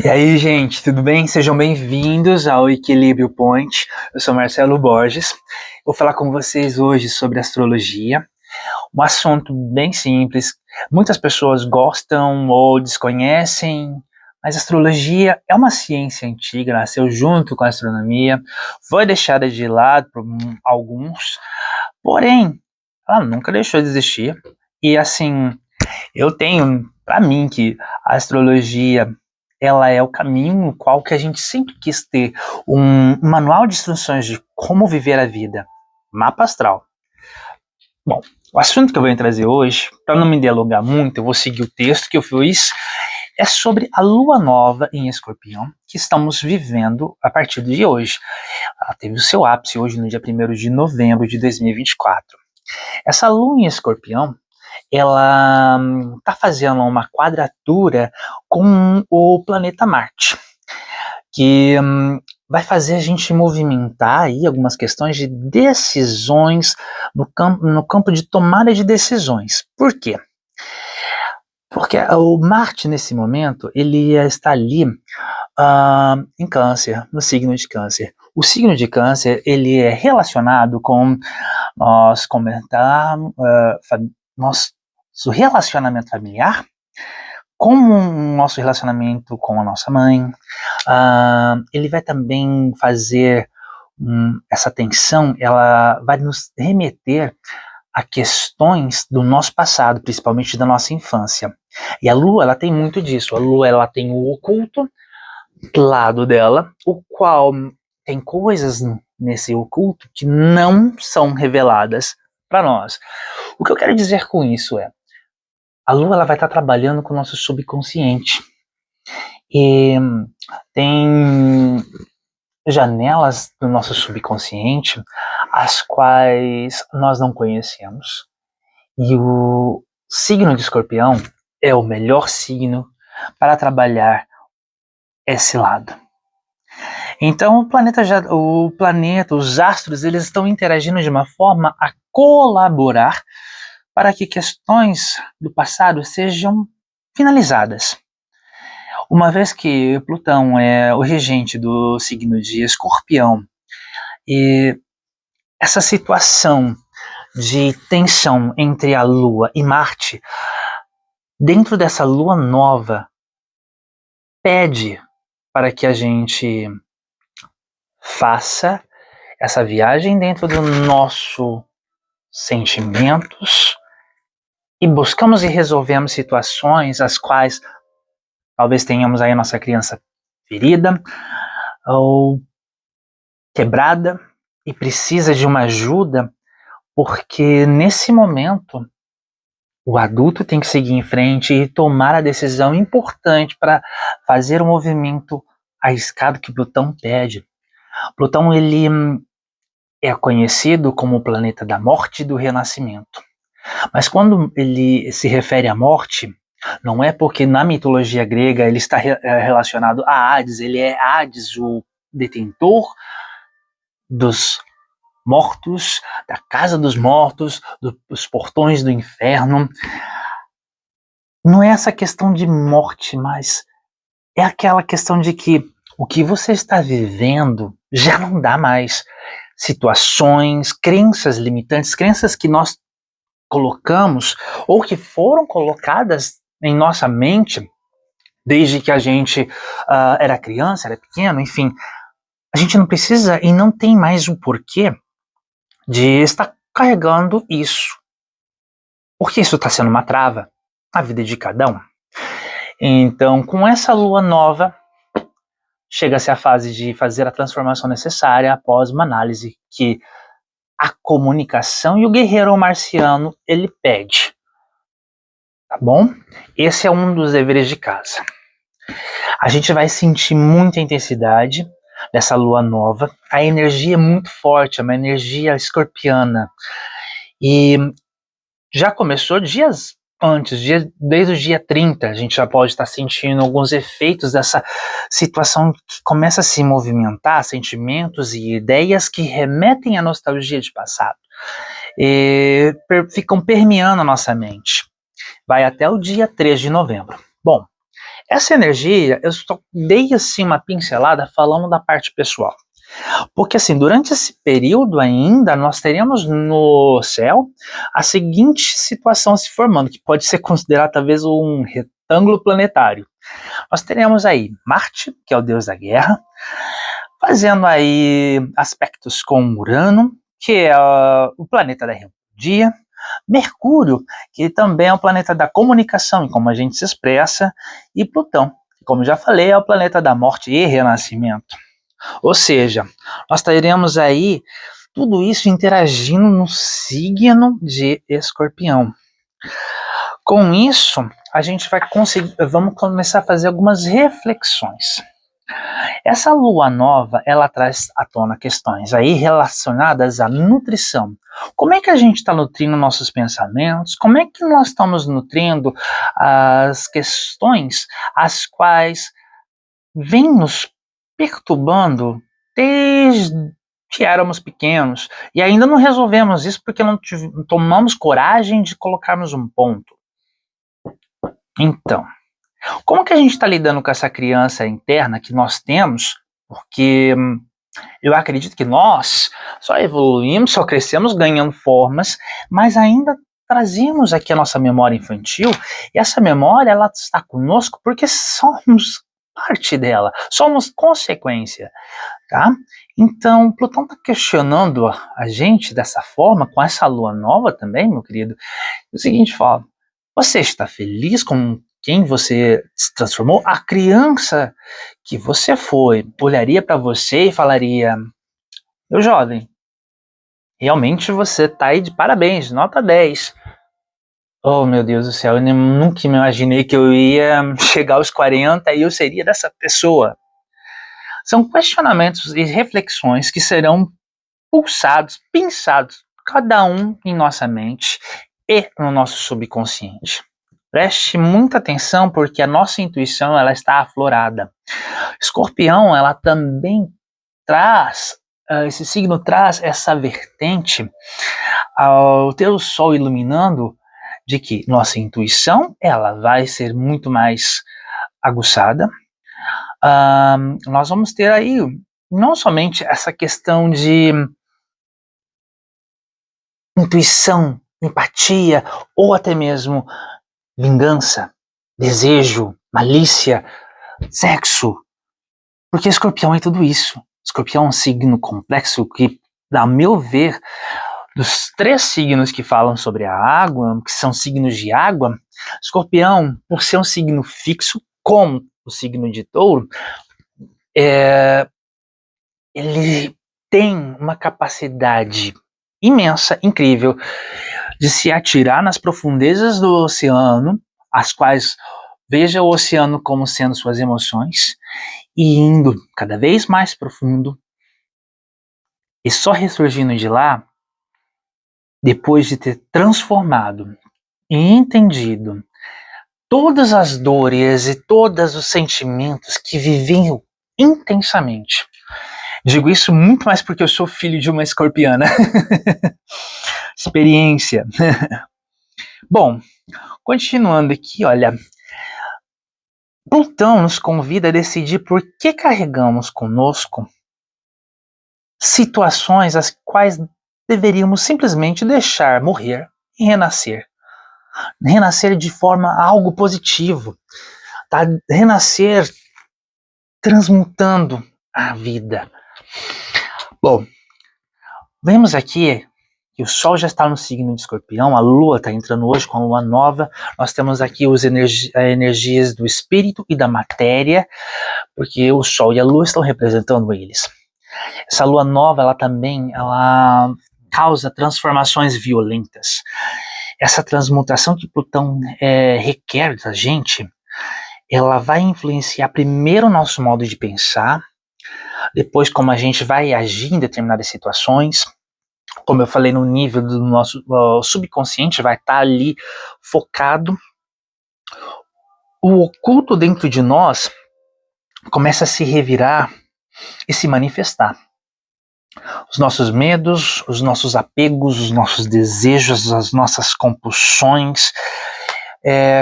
E aí, gente, tudo bem? Sejam bem-vindos ao Equilíbrio Point. Eu sou Marcelo Borges. Vou falar com vocês hoje sobre astrologia, um assunto bem simples. Muitas pessoas gostam ou desconhecem, mas astrologia é uma ciência antiga, nasceu junto com a astronomia, foi deixada de lado por alguns, porém, ela nunca deixou de existir. E assim, eu tenho para mim que a astrologia ela é o caminho no qual que a gente sempre quis ter um manual de instruções de como viver a vida, mapa astral. Bom, o assunto que eu vou trazer hoje, para não me delongar muito, eu vou seguir o texto que eu fiz, é sobre a lua nova em Escorpião, que estamos vivendo a partir de hoje. Ela teve o seu ápice hoje no dia 1º de novembro de 2024. Essa lua em Escorpião, ela está fazendo uma quadratura com o planeta Marte, que vai fazer a gente movimentar aí algumas questões de decisões no campo de tomada de decisões. Por quê? Porque o Marte, nesse momento, ele está ali em Câncer, no signo de Câncer. O signo de Câncer, ele é relacionado com nós comentarmos, nosso relacionamento familiar, como o nosso relacionamento com a nossa mãe. Ele vai também fazer essa tensão, ela vai nos remeter a questões do nosso passado, principalmente da nossa infância. E a Lua, ela tem muito disso. A Lua, ela tem o oculto lado dela, o qual tem coisas nesse oculto que não são reveladas para nós. O que eu quero dizer com isso é, a Lua ela vai estar trabalhando com o nosso subconsciente. E tem janelas do nosso subconsciente as quais nós não conhecemos. E o signo de Escorpião é o melhor signo para trabalhar esse lado. Então o planeta, os astros, eles estão interagindo de uma forma a colaborar para que questões do passado sejam finalizadas. Uma vez que Plutão é o regente do signo de Escorpião, e essa situação de tensão entre a Lua e Marte, dentro dessa Lua nova, pede para que a gente faça essa viagem dentro do nosso sentimentos e buscamos e resolvemos situações as quais talvez tenhamos aí a nossa criança ferida ou quebrada e precisa de uma ajuda, porque nesse momento o adulto tem que seguir em frente e tomar a decisão importante para fazer o movimento arriscado que Plutão pede. Plutão ele é conhecido como o planeta da morte e do renascimento. Mas quando ele se refere à morte, não é porque na mitologia grega ele está relacionado a Hades, ele é Hades, o detentor dos mortos, da casa dos mortos, dos portões do inferno. Não é essa questão de morte, mas é aquela questão de que o que você está vivendo já não dá mais. Situações, crenças limitantes, crenças que nós colocamos ou que foram colocadas em nossa mente desde que a gente era criança, era pequeno, enfim. A gente não precisa e não tem mais o porquê de estar carregando isso. Porque isso está sendo uma trava na vida de cada um. Então, com essa lua nova, chega-se à fase de fazer a transformação necessária após uma análise que a comunicação e o guerreiro marciano ele pede. Tá bom? Esse é um dos deveres de casa. A gente vai sentir muita intensidade dessa lua nova. A energia é muito forte, é uma energia escorpiana. E já começou dias antes, desde o dia 30, a gente já pode estar sentindo alguns efeitos dessa situação que começa a se movimentar, sentimentos e ideias que remetem à nostalgia de passado. E ficam permeando a nossa mente. Vai até o dia 3 de novembro. Bom, Essa energia, eu só dei assim uma pincelada falando da parte pessoal. Porque assim, durante esse período ainda, nós teremos no céu a seguinte situação se formando, que pode ser considerado talvez um retângulo planetário. Nós teremos aí Marte, que é o deus da guerra, fazendo aí aspectos com Urano, que é o planeta da rebeldia, Mercúrio, que também é o planeta da comunicação e como a gente se expressa, e Plutão, que como já falei, é o planeta da morte e renascimento. Ou seja, nós teremos aí tudo isso interagindo no signo de Escorpião. Com isso, a gente vai conseguir, vamos começar a fazer algumas reflexões. Essa lua nova, ela traz à tona questões aí relacionadas à nutrição. Como é que a gente está nutrindo nossos pensamentos? Como é que nós estamos nutrindo as questões as quais vêm nos perturbando desde que éramos pequenos e ainda não resolvemos isso porque não tomamos coragem de colocarmos um ponto. Então, como que a gente está lidando com essa criança interna que nós temos? Porque eu acredito que nós só evoluímos, só crescemos ganhando formas, mas ainda trazemos aqui a nossa memória infantil, e essa memória ela está conosco porque somos parte dela, somos consequência, tá? Então, Plutão está questionando a gente dessa forma, com essa lua nova também, meu querido. O seguinte, fala, você está feliz com quem você se transformou? A criança que você foi olharia para você e falaria, meu jovem, realmente você está aí de parabéns, nota 10. Oh, meu Deus do céu, eu nunca me imaginei que eu ia chegar aos 40 e eu seria dessa pessoa. São questionamentos e reflexões que serão pulsados, pensados, cada um em nossa mente e no nosso subconsciente. Preste muita atenção porque a nossa intuição ela está aflorada. Escorpião, ela também traz, esse signo traz essa vertente ao ter o sol iluminando de que nossa intuição ela vai ser muito mais aguçada. Nós vamos ter aí não somente essa questão de intuição, empatia ou até mesmo vingança, desejo, malícia, sexo, porque Escorpião é tudo isso. Escorpião é um signo complexo que, a meu ver, dos 3 signos que falam sobre a água, que são signos de água, Escorpião, por ser um signo fixo, como o signo de Touro, ele tem uma capacidade imensa, incrível, de se atirar nas profundezas do oceano, as quais veja o oceano como sendo suas emoções, e indo cada vez mais profundo, e só ressurgindo de lá, depois de ter transformado e entendido todas as dores e todos os sentimentos que viviam intensamente. Digo isso muito mais porque eu sou filho de uma escorpiana. Experiência. Bom, continuando aqui, olha, Plutão nos convida a decidir por que carregamos conosco situações as quais deveríamos simplesmente deixar morrer e renascer. Renascer de forma algo positivo, tá? Renascer transmutando a vida. Bom, vemos aqui que o Sol já está no signo de Escorpião, a Lua está entrando hoje com a Lua nova, nós temos aqui as energias do espírito e da matéria, porque o Sol e a Lua estão representando eles. Essa Lua nova, ela também causa transformações violentas. Essa transmutação que Plutão requer da gente, ela vai influenciar primeiro o nosso modo de pensar, depois como a gente vai agir em determinadas situações. Como eu falei, no nível do nosso subconsciente, vai estar ali focado. O oculto dentro de nós começa a se revirar e se manifestar. Os nossos medos, os nossos apegos, os nossos desejos, as nossas compulsões,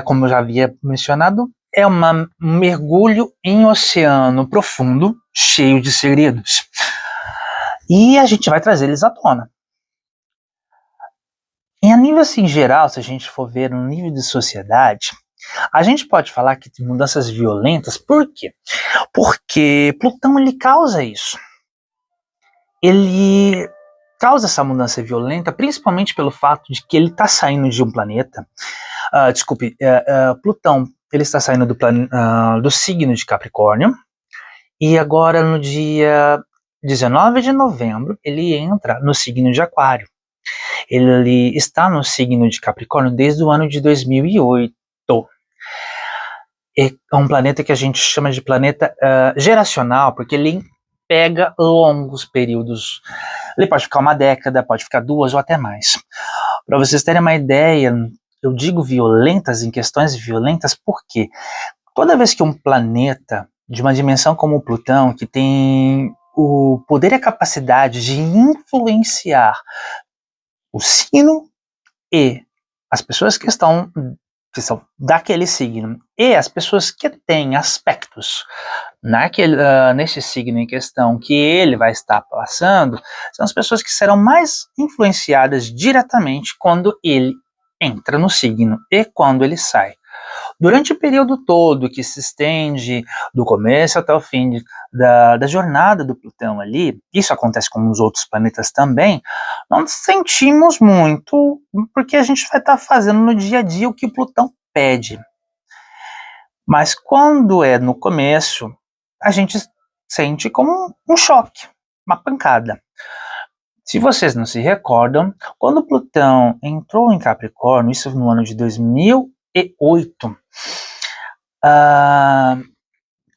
como eu já havia mencionado, é um mergulho em oceano profundo, cheio de segredos. E a gente vai trazer eles à tona. Em a nível assim, geral, se a gente for ver no nível de sociedade, a gente pode falar que tem mudanças violentas. Por quê? Porque Plutão ele causa isso. Ele causa essa mudança violenta, principalmente pelo fato de que ele está saindo de um planeta. Plutão ele está saindo do signo de Capricórnio, e agora no dia 19 de novembro ele entra no signo de Aquário. Ele está no signo de Capricórnio desde o ano de 2008. É um planeta que a gente chama de planeta geracional, porque ele pega longos períodos. Ele pode ficar uma década, pode ficar 2 ou até mais. Para vocês terem uma ideia, eu digo violentas em questões violentas porque toda vez que um planeta de uma dimensão como o Plutão, que tem o poder e a capacidade de influenciar o signo e as pessoas que são daquele signo e as pessoas que têm aspectos nesse signo em questão que ele vai estar passando, são as pessoas que serão mais influenciadas diretamente quando ele entra no signo e quando ele sai. Durante o período todo que se estende do começo até o fim da jornada do Plutão ali, isso acontece com os outros planetas também, não sentimos muito, porque a gente vai estar fazendo no dia a dia o que o Plutão pede. Mas quando é no começo, a gente sente como um choque, uma pancada. Se vocês não se recordam, quando Plutão entrou em Capricórnio, isso no ano de 2008,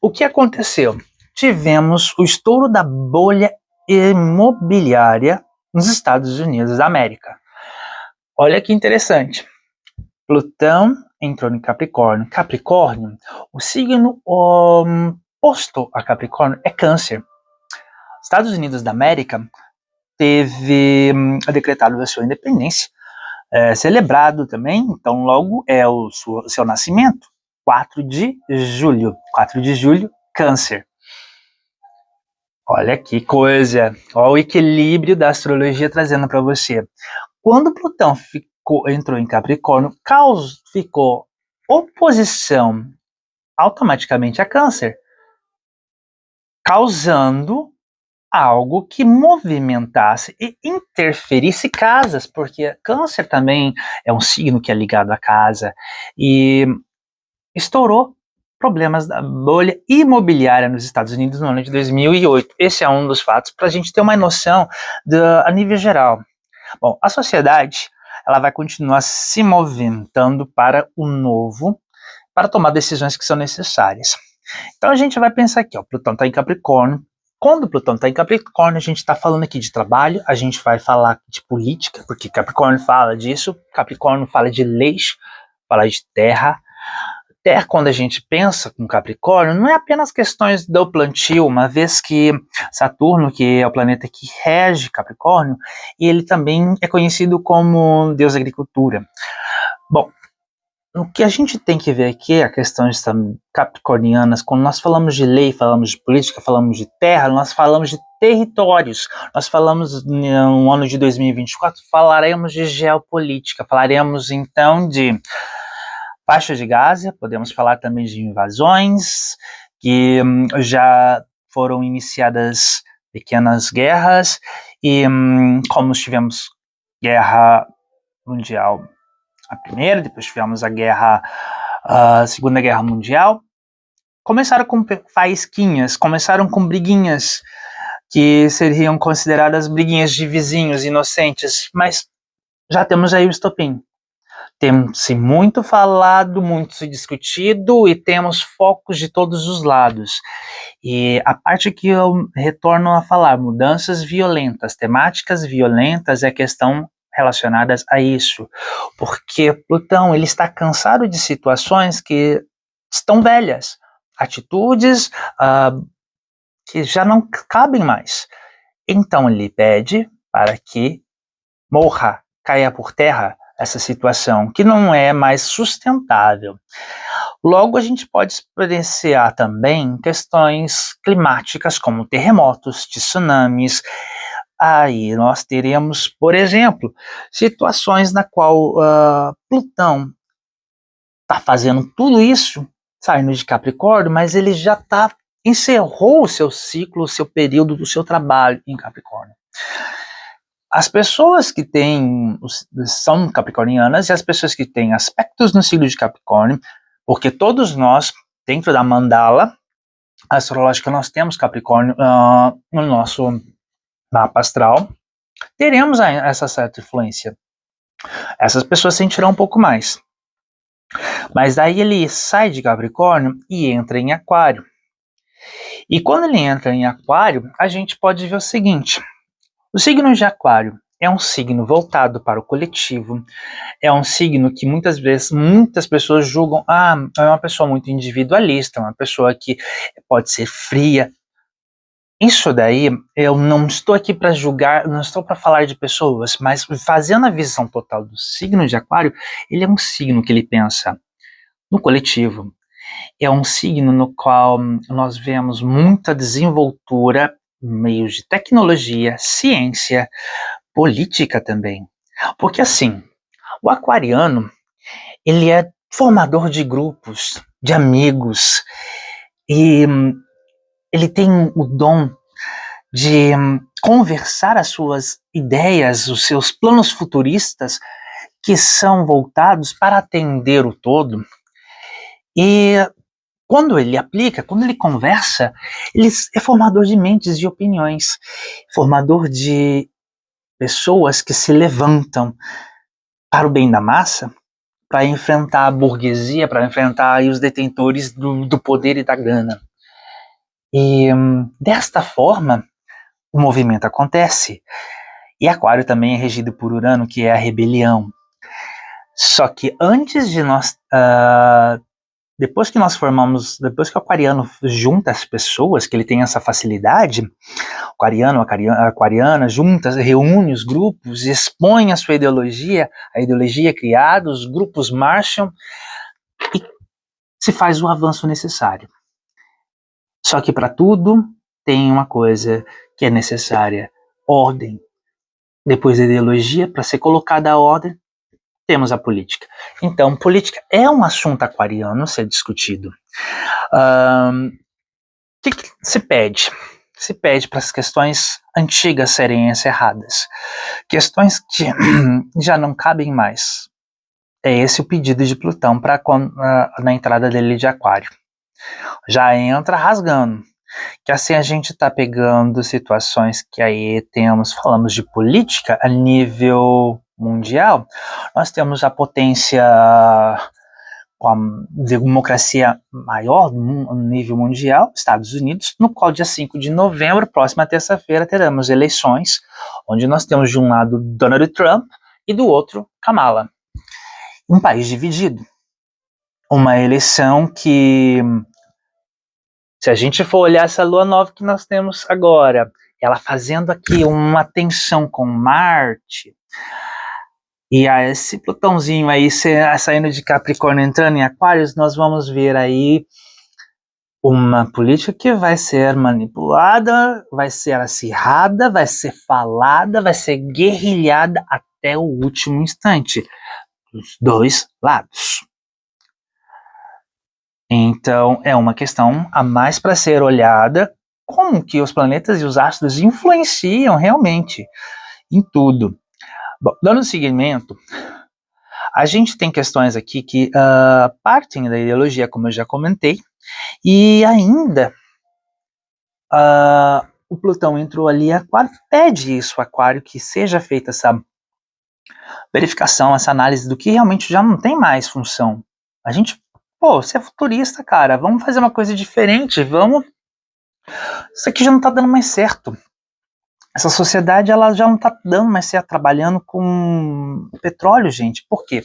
o que aconteceu? Tivemos o estouro da bolha imobiliária nos Estados Unidos da América. Olha que interessante. Plutão entrou em Capricórnio. Capricórnio, o signo oposto a Capricórnio é Câncer. Estados Unidos da América teve decretado a sua independência, celebrado também, então logo é o seu nascimento, 4 de julho. 4 de julho, Câncer. Olha que coisa, olha o equilíbrio da astrologia trazendo para você. Quando Plutão entrou em Capricórnio, ficou oposição automaticamente a Câncer, causando algo que movimentasse e interferisse casas, porque Câncer também é um signo que é ligado à casa, e estourou problemas da bolha imobiliária nos Estados Unidos no ano de 2008. Esse é um dos fatos para a gente ter uma noção a nível geral. Bom, a sociedade ela vai continuar se movimentando para o novo, para tomar decisões que são necessárias. Então a gente vai pensar aqui, Plutão está em Capricórnio. Quando Plutão está em Capricórnio, a gente está falando aqui de trabalho, a gente vai falar de política, porque Capricórnio fala disso, Capricórnio fala de leis, fala de terra. Terra, quando a gente pensa com Capricórnio, não é apenas questões do plantio, uma vez que Saturno, que é o planeta que rege Capricórnio, ele também é conhecido como deus da agricultura. Bom, o que a gente tem que ver aqui é a questões capricornianas. Quando nós falamos de lei, falamos de política, falamos de terra, nós falamos de territórios. Nós falamos no ano de 2024, falaremos de geopolítica, falaremos então de faixa de Gaza, podemos falar também de invasões, que já foram iniciadas pequenas guerras, e como tivemos guerra mundial a primeira, depois tivemos a Segunda Guerra Mundial, começaram com faísquinhas, começaram com briguinhas, que seriam consideradas briguinhas de vizinhos inocentes, mas já temos aí o estopim. Tem-se muito falado, muito se discutido e temos focos de todos os lados. E a parte que eu retorno a falar, mudanças violentas, temáticas violentas, é questão relacionadas a isso. Porque Plutão ele está cansado de situações que estão velhas, atitudes que já não cabem mais. Então ele pede para que morra, caia por terra, essa situação, que não é mais sustentável. Logo, a gente pode experienciar também questões climáticas, como terremotos, tsunamis. Aí nós teremos, por exemplo, situações na qual Plutão está fazendo tudo isso, saindo de Capricórnio, mas ele já encerrou o seu ciclo, o seu período do seu trabalho em Capricórnio. As pessoas que são capricornianas e as pessoas que têm aspectos no signo de Capricórnio, porque todos nós, dentro da mandala astrológica, nós temos Capricórnio no nosso mapa astral, teremos essa certa influência. Essas pessoas sentirão um pouco mais. Mas daí ele sai de Capricórnio e entra em Aquário. E quando ele entra em Aquário, a gente pode ver o seguinte: o signo de Aquário é um signo voltado para o coletivo, é um signo que muitas vezes muitas pessoas julgam, é uma pessoa muito individualista, uma pessoa que pode ser fria. Isso daí, eu não estou aqui para julgar, não estou para falar de pessoas, mas fazendo a visão total do signo de Aquário, ele é um signo que ele pensa no coletivo. É um signo no qual nós vemos muita desenvoltura, meios de tecnologia, ciência, política também. Porque assim, o aquariano, ele é formador de grupos, de amigos, e ele tem o dom de conversar as suas ideias, os seus planos futuristas, que são voltados para atender o todo. E quando ele aplica, quando ele conversa, ele é formador de mentes e opiniões, formador de pessoas que se levantam para o bem da massa, para enfrentar a burguesia, para enfrentar aí os detentores do poder e da grana. E desta forma, o movimento acontece. E Aquário também é regido por Urano, que é a rebelião. Só que antes de nós... depois que o aquariano junta as pessoas, que ele tem essa facilidade, a aquariana junta, reúne os grupos, expõe a sua ideologia, a ideologia é criada, os grupos marcham e se faz o avanço necessário. Só que para tudo tem uma coisa que é necessária: ordem. Depois da ideologia, para ser colocada a ordem, temos a política. Então, política é um assunto aquariano a ser discutido. O que se pede? Se pede para as questões antigas serem encerradas. Questões que já não cabem mais. É esse o pedido de Plutão na entrada dele de Aquário. Já entra rasgando. Que assim a gente está pegando situações que aí falamos de política a nível mundial. Nós temos a potência com a democracia maior no nível mundial, Estados Unidos, no qual dia 5 de novembro, próxima terça-feira, teremos eleições, onde nós temos de um lado Donald Trump e do outro Kamala. Um país dividido. Uma eleição que, se a gente for olhar essa lua nova que nós temos agora, ela fazendo aqui uma tensão com Marte, e esse Plutãozinho aí saindo de Capricórnio, entrando em Aquários, nós vamos ver aí uma política que vai ser manipulada, vai ser acirrada, vai ser falada, vai ser guerrilhada até o último instante, dos dois lados. Então, é uma questão a mais para ser olhada, como que os planetas e os astros influenciam realmente em tudo. Bom, dando seguimento, a gente tem questões aqui que partem da ideologia, como eu já comentei, e ainda o Plutão entrou ali, Aquário pede isso, Aquário, que seja feita essa verificação, essa análise do que realmente já não tem mais função. A gente, você é futurista, cara, vamos fazer uma coisa diferente, isso aqui já não tá dando mais certo. Essa sociedade, ela já não tá dando mais certo, trabalhando com petróleo, gente. Por quê?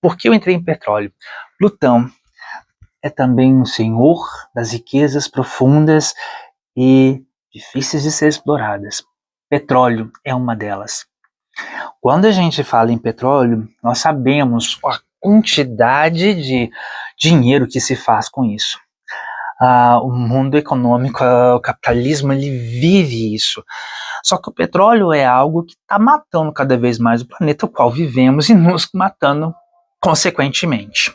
Por que eu entrei em petróleo? Plutão é também um senhor das riquezas profundas e difíceis de ser exploradas. Petróleo é uma delas. Quando a gente fala em petróleo, nós sabemos a quantidade dinheiro que se faz com isso. O mundo econômico, o capitalismo, ele vive isso. Só que o petróleo é algo que está matando cada vez mais o planeta o qual vivemos e nos matando consequentemente.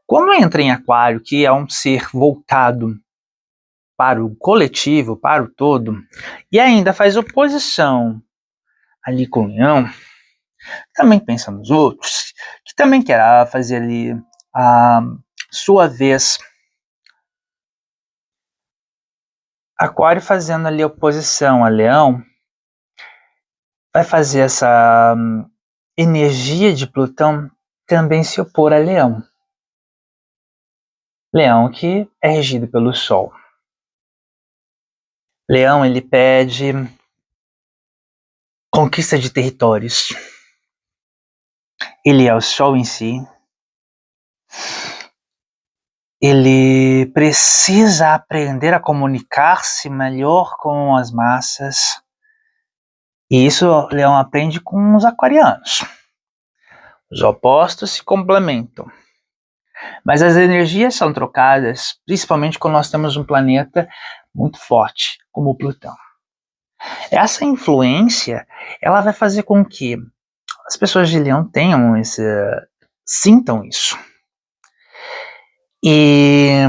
Quando entra em Aquário, que é um ser voltado para o coletivo, para o todo, e ainda faz oposição ali com o Leão, também pensa nos outros, que também quer fazer ali a sua vez. Aquário fazendo ali oposição a Leão, vai fazer essa energia de Plutão também se opor a Leão. Leão que é regido pelo Sol. Leão, ele pede conquista de territórios. Ele é o Sol em si. Ele precisa aprender a comunicar-se melhor com as massas. E isso o Leão aprende com os aquarianos. Os opostos se complementam. Mas as energias são trocadas, principalmente quando nós temos um planeta muito forte, como o Plutão. Essa influência, ela vai fazer com que as pessoas de Leão sintam isso. E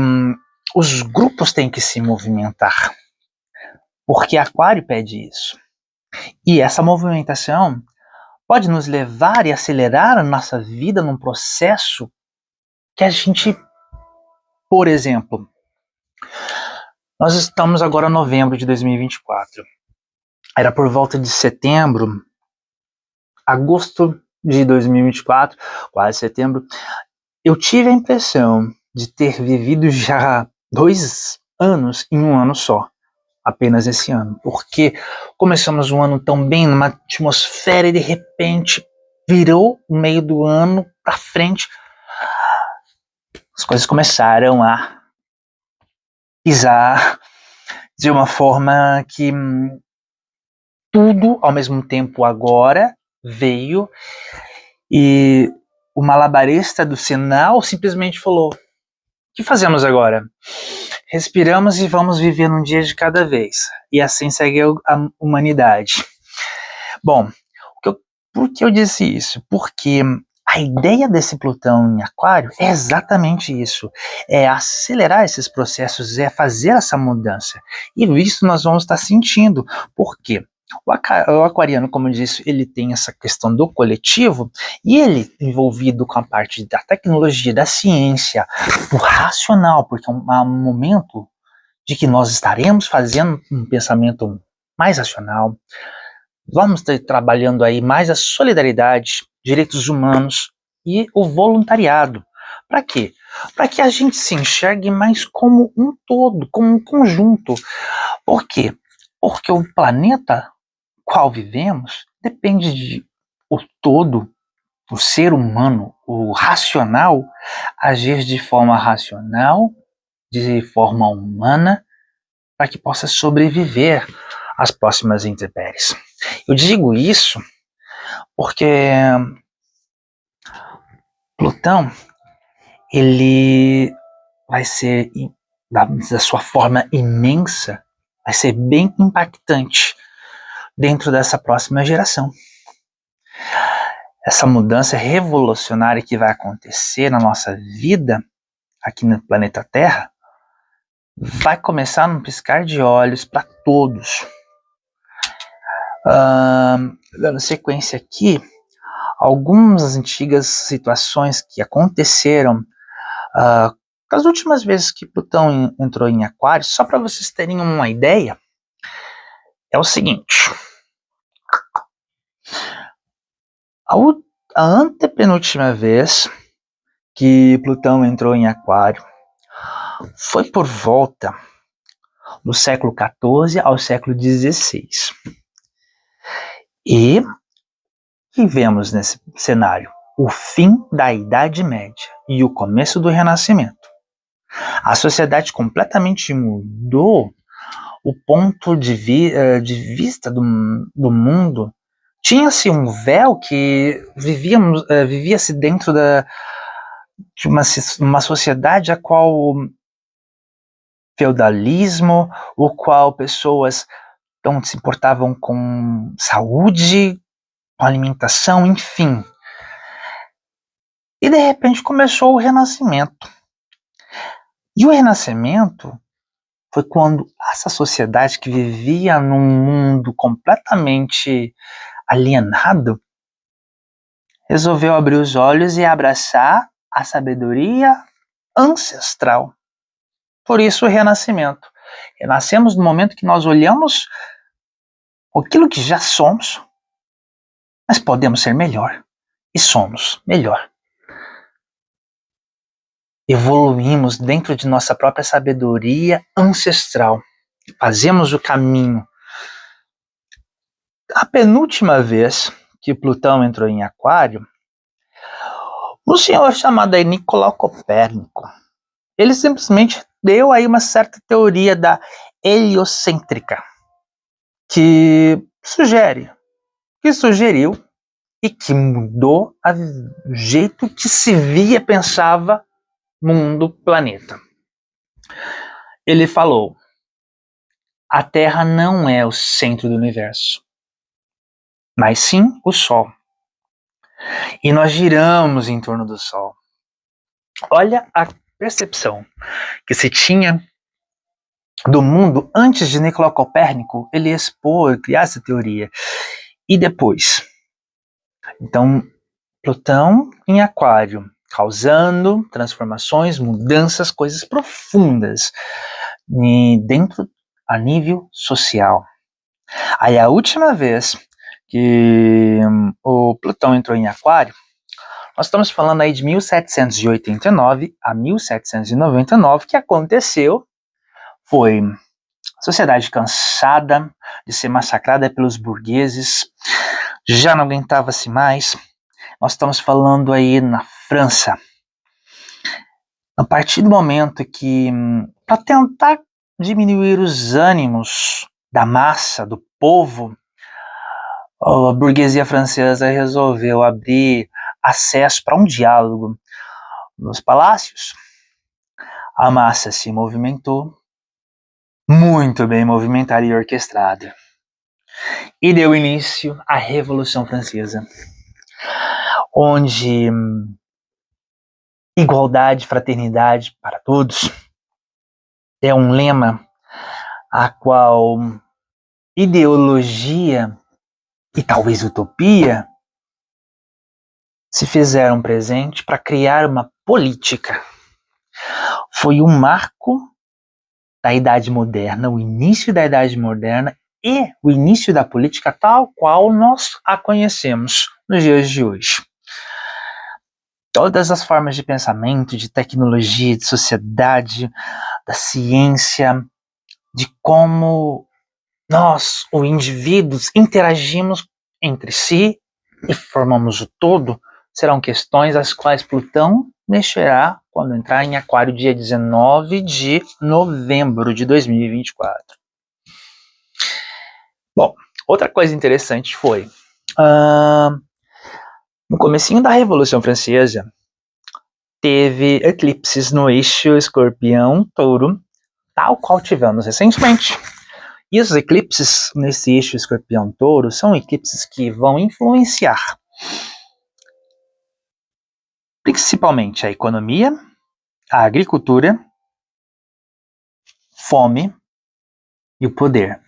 os grupos têm que se movimentar, porque Aquário pede isso. E essa movimentação pode nos levar e acelerar a nossa vida num processo que a gente, por exemplo, nós estamos agora em novembro de 2024. Era por volta de setembro, agosto de 2024, quase setembro, eu tive a impressão de ter vivido já 2 anos em um ano só, apenas esse ano, porque começamos um ano tão bem, numa atmosfera, e de repente virou o meio do ano pra frente, as coisas começaram a pisar de uma forma que tudo ao mesmo tempo agora veio, e o malabarista do sinal simplesmente falou: o que fazemos agora? Respiramos e vamos viver um dia de cada vez. E assim segue a humanidade. Bom, por que eu disse isso? Porque a ideia desse Plutão em Aquário é exatamente isso. É acelerar esses processos, é fazer essa mudança. E isso nós vamos estar sentindo. Por quê? O aquariano, como eu disse, ele tem essa questão do coletivo, e ele envolvido com a parte da tecnologia, da ciência, do racional, porque é um momento de que nós estaremos fazendo um pensamento mais racional, vamos estar trabalhando aí mais a solidariedade, direitos humanos e o voluntariado. Para quê? Para que a gente se enxergue mais como um todo, como um conjunto. Por quê? Porque o planeta qual vivemos depende de o todo, o ser humano, o racional, agir de forma racional, de forma humana, para que possa sobreviver às próximas intempéries. Eu digo isso porque Plutão, ele vai ser, da sua forma imensa, vai ser bem impactante dentro dessa próxima geração. Essa mudança revolucionária que vai acontecer na nossa vida, aqui no planeta Terra, vai começar num piscar de olhos para todos. Dando sequência aqui, algumas antigas situações que aconteceram das últimas vezes que Plutão entrou em Aquário, só para vocês terem uma ideia, é o seguinte: a antepenúltima vez que Plutão entrou em Aquário foi por volta do século XIV ao século XVI. E vivemos nesse cenário o fim da Idade Média e o começo do Renascimento. A sociedade completamente mudou o ponto de vista do mundo. Tinha-se um véu que vivia-se dentro de uma sociedade a qual o feudalismo, o qual pessoas não se importavam com saúde, com alimentação, enfim. E de repente começou o Renascimento. E o Renascimento foi quando essa sociedade que vivia num mundo completamente alienado resolveu abrir os olhos e abraçar a sabedoria ancestral. Por isso o Renascimento. Renascemos no momento que nós olhamos aquilo que já somos, mas podemos ser melhor. E somos melhor. Evoluímos dentro de nossa própria sabedoria ancestral. Fazemos o caminho. A penúltima vez que Plutão entrou em Aquário, um senhor chamado aí Nicolau Copérnico, ele simplesmente deu aí uma certa teoria da heliocêntrica, que sugeriu e que mudou o jeito que se via, pensava mundo, planeta. Ele falou: a Terra não é o centro do universo, mas sim o Sol. E nós giramos em torno do Sol. Olha a percepção que se tinha do mundo antes de Nicolau Copérnico ele expor, criar essa teoria. E depois? Então, Plutão em Aquário, causando transformações, mudanças, coisas profundas dentro a nível social. Aí a última vez que o Plutão entrou em Aquário, nós estamos falando aí de 1789 a 1799, que aconteceu foi a sociedade cansada de ser massacrada pelos burgueses, já não aguentava-se mais. Nós estamos falando aí na França. A partir do momento que, para tentar diminuir os ânimos da massa, do povo, a burguesia francesa resolveu abrir acesso para um diálogo nos palácios. A massa se movimentou, muito bem movimentada e orquestrada, e deu início à Revolução Francesa, onde igualdade, fraternidade para todos é um lema a qual ideologia e talvez utopia se fizeram presente para criar uma política. Foi um marco da Idade Moderna, o início da Idade Moderna e o início da política tal qual nós a conhecemos nos dias de hoje. Todas as formas de pensamento, de tecnologia, de sociedade, da ciência, de como nós, os indivíduos, interagimos entre si e formamos o todo, serão questões às quais Plutão mexerá quando entrar em Aquário dia 19 de novembro de 2024. Bom, outra coisa interessante foi no comecinho da Revolução Francesa teve eclipses no eixo Escorpião-Touro, tal qual tivemos recentemente. E os eclipses nesse eixo Escorpião-Touro são eclipses que vão influenciar principalmente a economia, a agricultura, fome e o poder.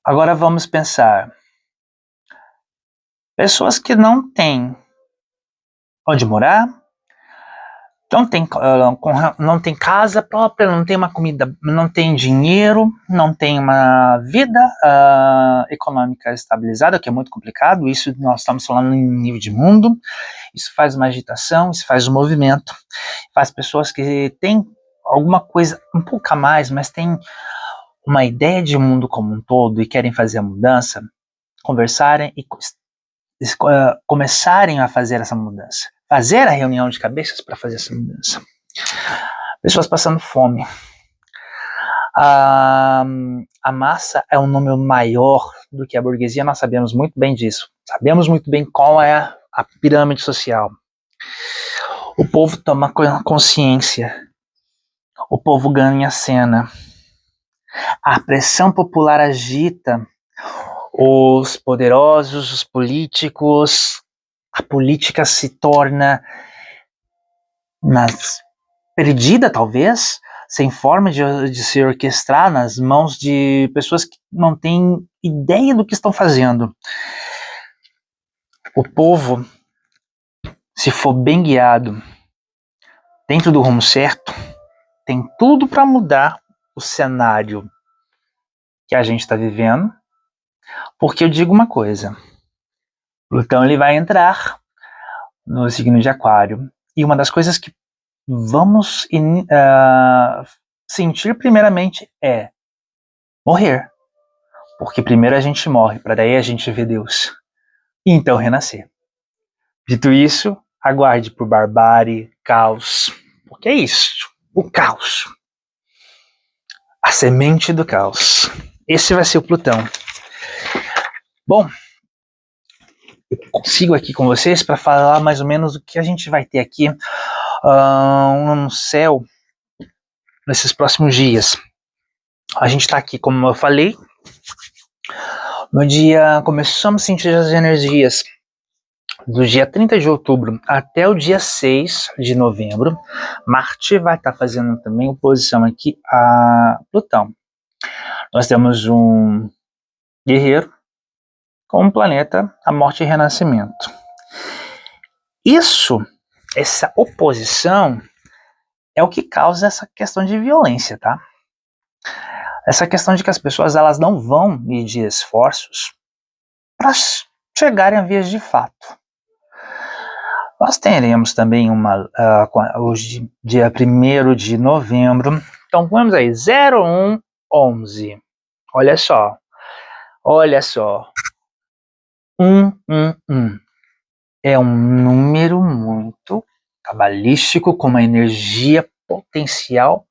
Agora vamos pensar. Pessoas que não têm onde morar, não tem casa própria, não tem uma comida, não tem dinheiro, não tem uma vida econômica estabilizada, o que é muito complicado. Isso nós estamos falando em nível de mundo. Isso faz uma agitação, isso faz um movimento, faz pessoas que têm alguma coisa um pouco a mais, mas têm uma ideia de mundo como um todo e querem fazer a mudança, conversarem e começarem a fazer essa mudança. Fazer a reunião de cabeças para fazer essa mudança. Pessoas passando fome. A massa é um número maior do que a burguesia, nós sabemos muito bem disso. Sabemos muito bem qual é a pirâmide social. O povo toma consciência, o povo ganha cena, a pressão popular agita os poderosos, os políticos, a política se torna perdida, talvez, sem forma de se orquestrar nas mãos de pessoas que não têm ideia do que estão fazendo. O povo, se for bem guiado, dentro do rumo certo, tem tudo para mudar o cenário que a gente está vivendo, porque eu digo uma coisa, Plutão ele vai entrar no signo de Aquário, e uma das coisas que vamos sentir primeiramente é morrer, porque primeiro a gente morre, para daí a gente ver Deus, e então renascer. Dito isso, aguarde por barbárie, caos, porque é isso, o caos, a semente do caos. Esse vai ser o Plutão. Bom, eu consigo aqui com vocês para falar mais ou menos o que a gente vai ter aqui no céu nesses próximos dias. A gente está aqui, como eu falei, no dia, começamos a sentir as energias do dia 30 de outubro até o dia 6 de novembro. Marte vai estar fazendo também oposição aqui a Plutão. Nós temos um guerreiro com um planeta, a morte e renascimento. Essa oposição é o que causa essa questão de violência, tá? Essa questão de que as pessoas elas não vão medir esforços para chegarem a vias de fato. Nós teremos também hoje, dia 1º de novembro, então vamos aí, 0111, olha só, 111, é um número muito cabalístico, com uma energia potencial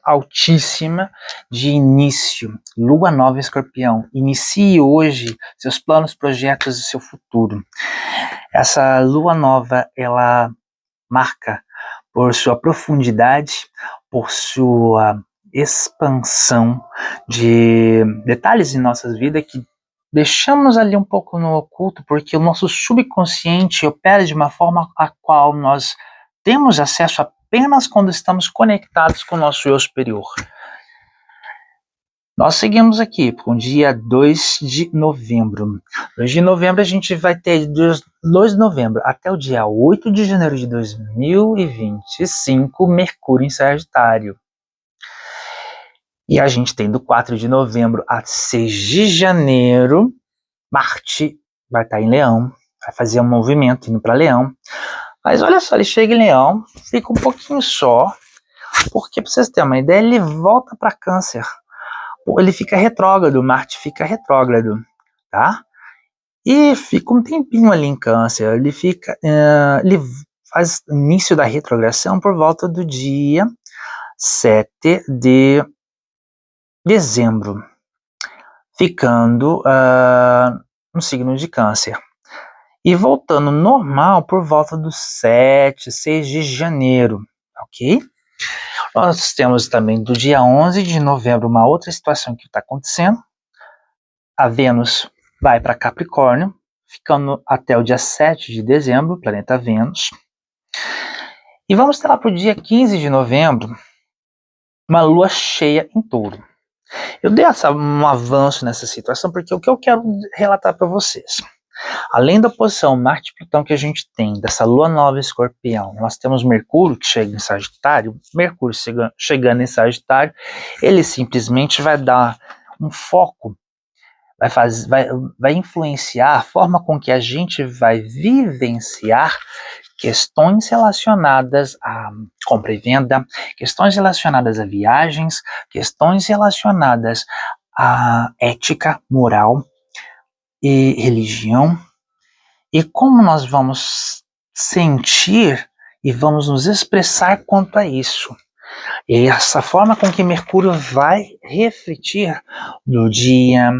altíssima de início. Lua nova Escorpião, inicie hoje seus planos, projetos e seu futuro. Essa lua nova, ela marca por sua profundidade, por sua expansão de detalhes em nossas vidas que deixamos ali um pouco no oculto, porque o nosso subconsciente opera de uma forma a qual nós temos acesso apenas quando estamos conectados com o nosso eu superior. Nós seguimos aqui com o dia 2 de novembro. 2 de novembro a gente vai ter 2 de novembro até o dia 8 de janeiro de 2025, Mercúrio em Sagitário. E a gente tem do 4 de novembro a 6 de janeiro, Marte vai estar em Leão, vai fazer um movimento indo para Leão. Mas olha só, ele chega em Leão, fica um pouquinho só, porque para vocês terem uma ideia, ele volta para Câncer. Ele fica retrógrado, Marte fica retrógrado, tá? E fica um tempinho ali em Câncer. Ele faz início da retrogradação por volta do dia 7 de dezembro, ficando no signo de Câncer. E voltando normal por volta do 6 de janeiro, ok? Nós temos também do dia 11 de novembro uma outra situação que está acontecendo. A Vênus vai para Capricórnio, ficando até o dia 7 de dezembro, planeta Vênus. E vamos ter lá para o dia 15 de novembro uma lua cheia em Touro. Eu dei um avanço nessa situação porque o que eu quero relatar para vocês. Além da posição Marte-Plutão que a gente tem, dessa lua nova Escorpião, nós temos Mercúrio que chega em Sagitário. Mercúrio chegando em Sagitário, ele simplesmente vai dar um foco, vai influenciar a forma com que a gente vai vivenciar questões relacionadas a compra e venda, questões relacionadas a viagens, questões relacionadas a ética, moral e religião, e como nós vamos sentir e vamos nos expressar quanto a isso. E essa forma com que Mercúrio vai refletir no dia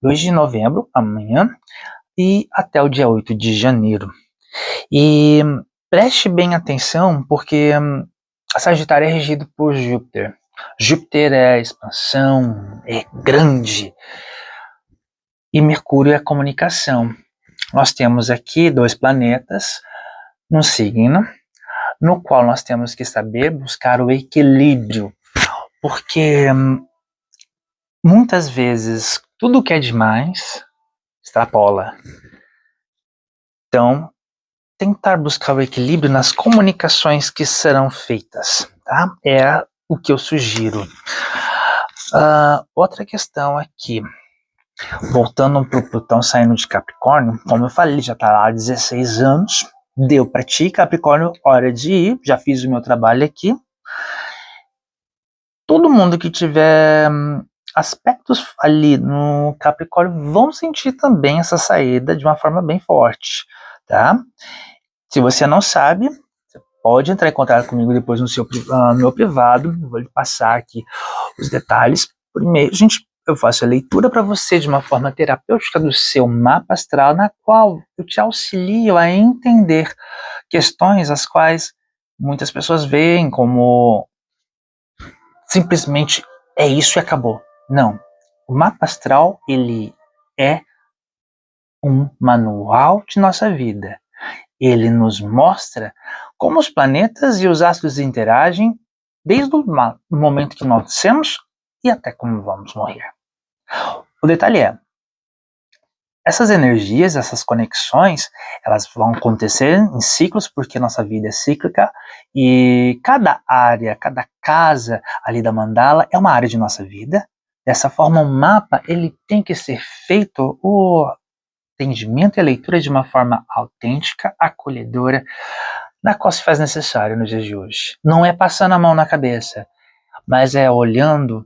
2 de novembro, amanhã, e até o dia 8 de janeiro. E Preste bem atenção, porque Sagitário é regido por Júpiter. Júpiter é a expansão, é grande. E Mercúrio é a comunicação. Nós temos aqui 2 planetas no signo, no qual nós temos que saber buscar o equilíbrio, porque muitas vezes tudo que é demais extrapola. Então, tentar buscar o equilíbrio nas comunicações que serão feitas, tá? É o que eu sugiro. Outra questão aqui, voltando para o Plutão saindo de Capricórnio, como eu falei, ele já está lá há 16 anos, deu para ti, Capricórnio, hora de ir, já fiz o meu trabalho aqui. Todo mundo que tiver aspectos ali no Capricórnio vão sentir também essa saída de uma forma bem forte, tá? Se você não sabe, você pode entrar em contato comigo depois no meu privado, eu vou lhe passar aqui os detalhes. Primeiro, eu faço a leitura para você de uma forma terapêutica do seu mapa astral, na qual eu te auxilio a entender questões as quais muitas pessoas veem como simplesmente é isso e acabou. Não. O mapa astral, ele é um manual de nossa vida. Ele nos mostra como os planetas e os astros interagem desde o momento que nós nascemos e até como vamos morrer. O detalhe é, essas energias, essas conexões, elas vão acontecer em ciclos, porque nossa vida é cíclica, e cada área, cada casa ali da mandala é uma área de nossa vida. Dessa forma, o mapa, ele tem que ser feito, o entendimento e a leitura de uma forma autêntica, acolhedora, na qual se faz necessário nos dias de hoje. Não é passando a mão na cabeça, mas é olhando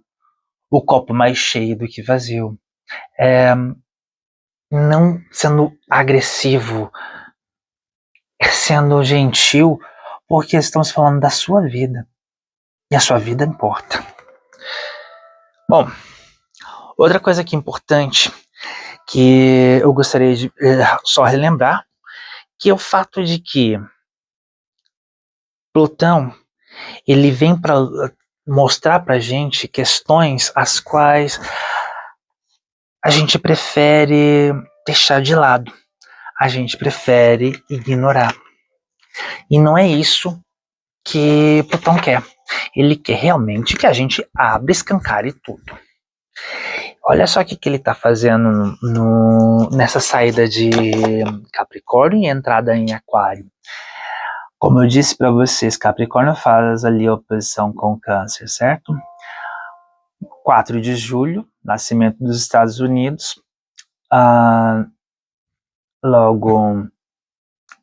o copo mais cheio do que vazio. É não sendo agressivo, sendo gentil, porque estamos falando da sua vida. E a sua vida importa. Bom, outra coisa que é importante, que eu gostaria de só relembrar, que é o fato de que Plutão, ele vem para mostrar pra gente questões as quais a gente prefere deixar de lado. A gente prefere ignorar. E não é isso que Plutão quer. Ele quer realmente que a gente abra, escancare tudo. Olha só o que ele está fazendo nessa saída de Capricórnio e entrada em Aquário. Como eu disse para vocês, Capricórnio faz ali a oposição com Câncer, certo? 4 de julho, nascimento dos Estados Unidos. Logo,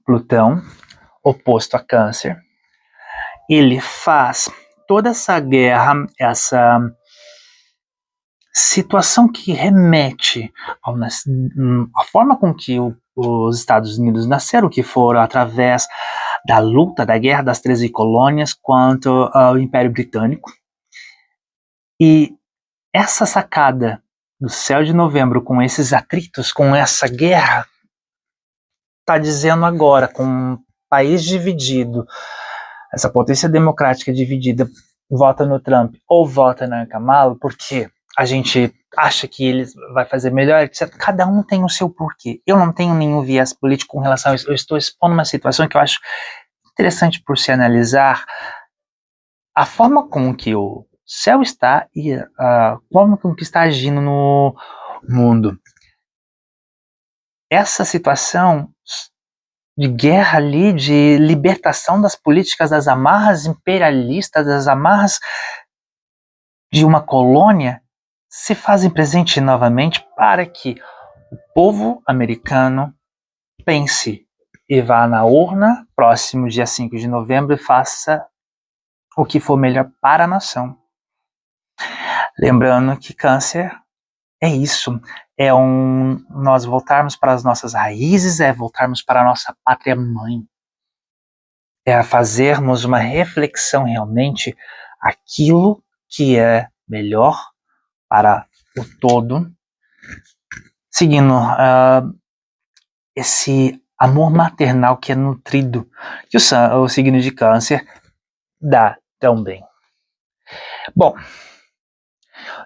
Plutão, oposto a Câncer. Ele faz toda essa guerra, essa situação que remete à forma com que os Estados Unidos nasceram, que foram através da luta, da Guerra das 13 Colônias contra o Império Britânico. E essa sacada do céu de novembro, com esses atritos, com essa guerra, está dizendo agora, com um país dividido, essa potência democrática dividida, vota no Trump ou vota na Kamala, porque a gente acha que ele vai fazer melhor, etc. Cada um tem o seu porquê. Eu não tenho nenhum viés político com relação a isso. Eu estou expondo uma situação que eu acho interessante por se analisar a forma como que o céu está e a forma como que está agindo no mundo. Essa situação de guerra ali, de libertação das políticas, das amarras imperialistas, das amarras de uma colônia, se fazem presente novamente para que o povo americano pense e vá na urna, próximo dia 5 de novembro, e faça o que for melhor para a nação. Lembrando que Câncer é isso, nós voltarmos para as nossas raízes, é voltarmos para a nossa pátria mãe, é fazermos uma reflexão realmente aquilo que é melhor para o todo, seguindo esse amor maternal que é nutrido, que o signo de Câncer dá também. Bom,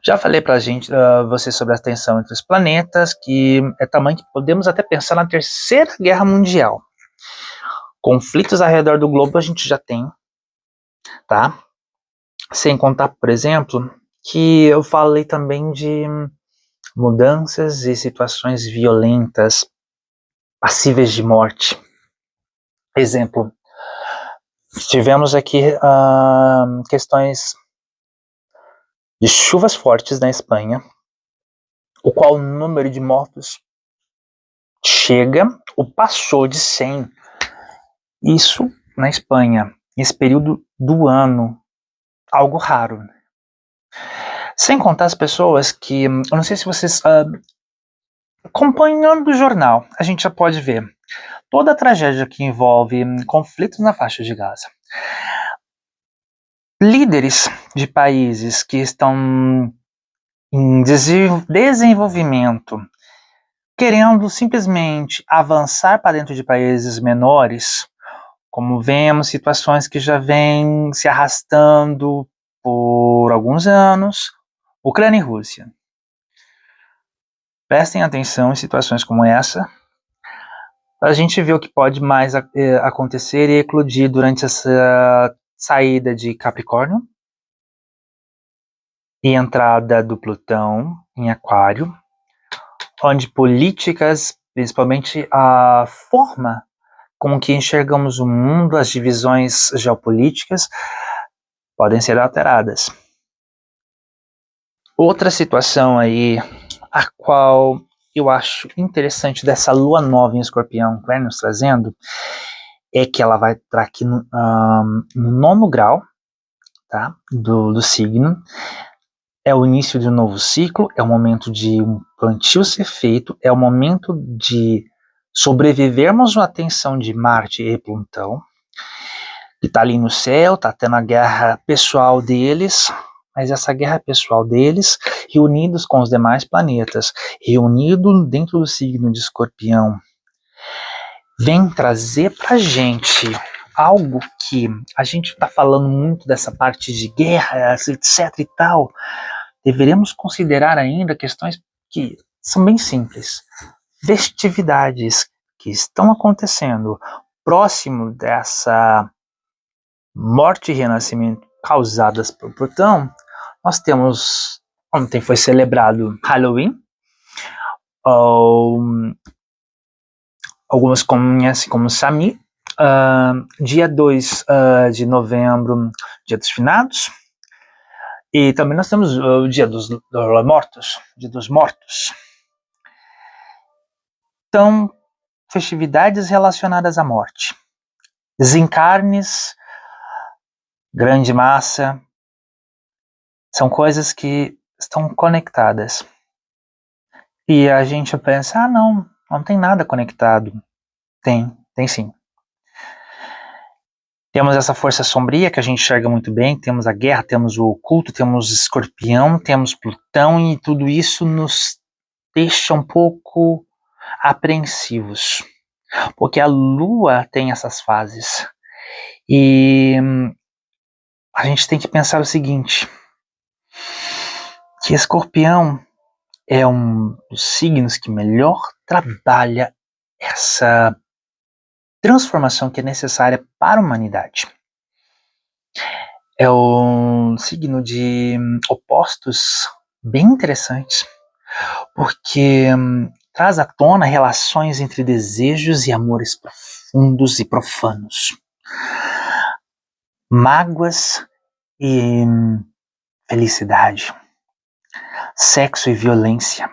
já falei pra gente, você sobre a tensão entre os planetas, que é tamanho que podemos até pensar na Terceira Guerra Mundial. Conflitos ao redor do globo a gente já tem, tá? Sem contar, por exemplo, que eu falei também de mudanças e situações violentas, passíveis de morte. Exemplo, tivemos aqui questões de chuvas fortes na Espanha, o qual o número de mortos chega ou passou de 100. Isso na Espanha, nesse período do ano, algo raro. Sem contar as pessoas que, eu não sei se vocês, acompanhando o jornal, a gente já pode ver toda a tragédia que envolve conflitos na faixa de Gaza. Líderes de países que estão em desenvolvimento, querendo simplesmente avançar para dentro de países menores, como vemos situações que já vêm se arrastando por alguns anos, Ucrânia e Rússia. Prestem atenção em situações como essa, para a gente ver o que pode mais acontecer e eclodir durante essa saída de Capricórnio e entrada do Plutão em Aquário, onde políticas, principalmente a forma com que enxergamos o mundo, as divisões geopolíticas, podem ser alteradas. Outra situação aí, a qual eu acho interessante dessa lua nova em Escorpião que vai nos trazendo, é que ela vai estar aqui no 9º grau, tá, do signo. É o início de um novo ciclo, é o momento de um plantio ser feito, é o momento de sobrevivermos à tensão de Marte e Plutão, que está ali no céu, está tendo a guerra pessoal deles, mas essa guerra pessoal deles, reunidos com os demais planetas, reunido dentro do signo de Escorpião, vem trazer pra gente algo que a gente está falando muito dessa parte de guerra, etc e tal. Deveremos considerar ainda questões que são bem simples. Festividades que estão acontecendo próximo dessa morte e renascimento causadas por Plutão. Nós temos, ontem foi celebrado Halloween, algumas conhecem como Sami, dia 2 de novembro, dia dos finados, e também nós temos o dia dos mortos, dia dos mortos. Então, festividades relacionadas à morte, desencarnes, grande massa, são coisas que estão conectadas. E a gente pensa, não tem nada conectado. Tem sim. Temos essa força sombria que a gente enxerga muito bem, temos a guerra, temos o oculto, temos Escorpião, temos Plutão, e tudo isso nos deixa um pouco apreensivos, porque a Lua tem essas fases. E a gente tem que pensar o seguinte, que Escorpião é um dos signos que melhor trabalha essa transformação que é necessária para a humanidade. É um signo de opostos bem interessantes, porque traz à tona relações entre desejos e amores profundos e profanos, mágoas e felicidade, sexo e violência,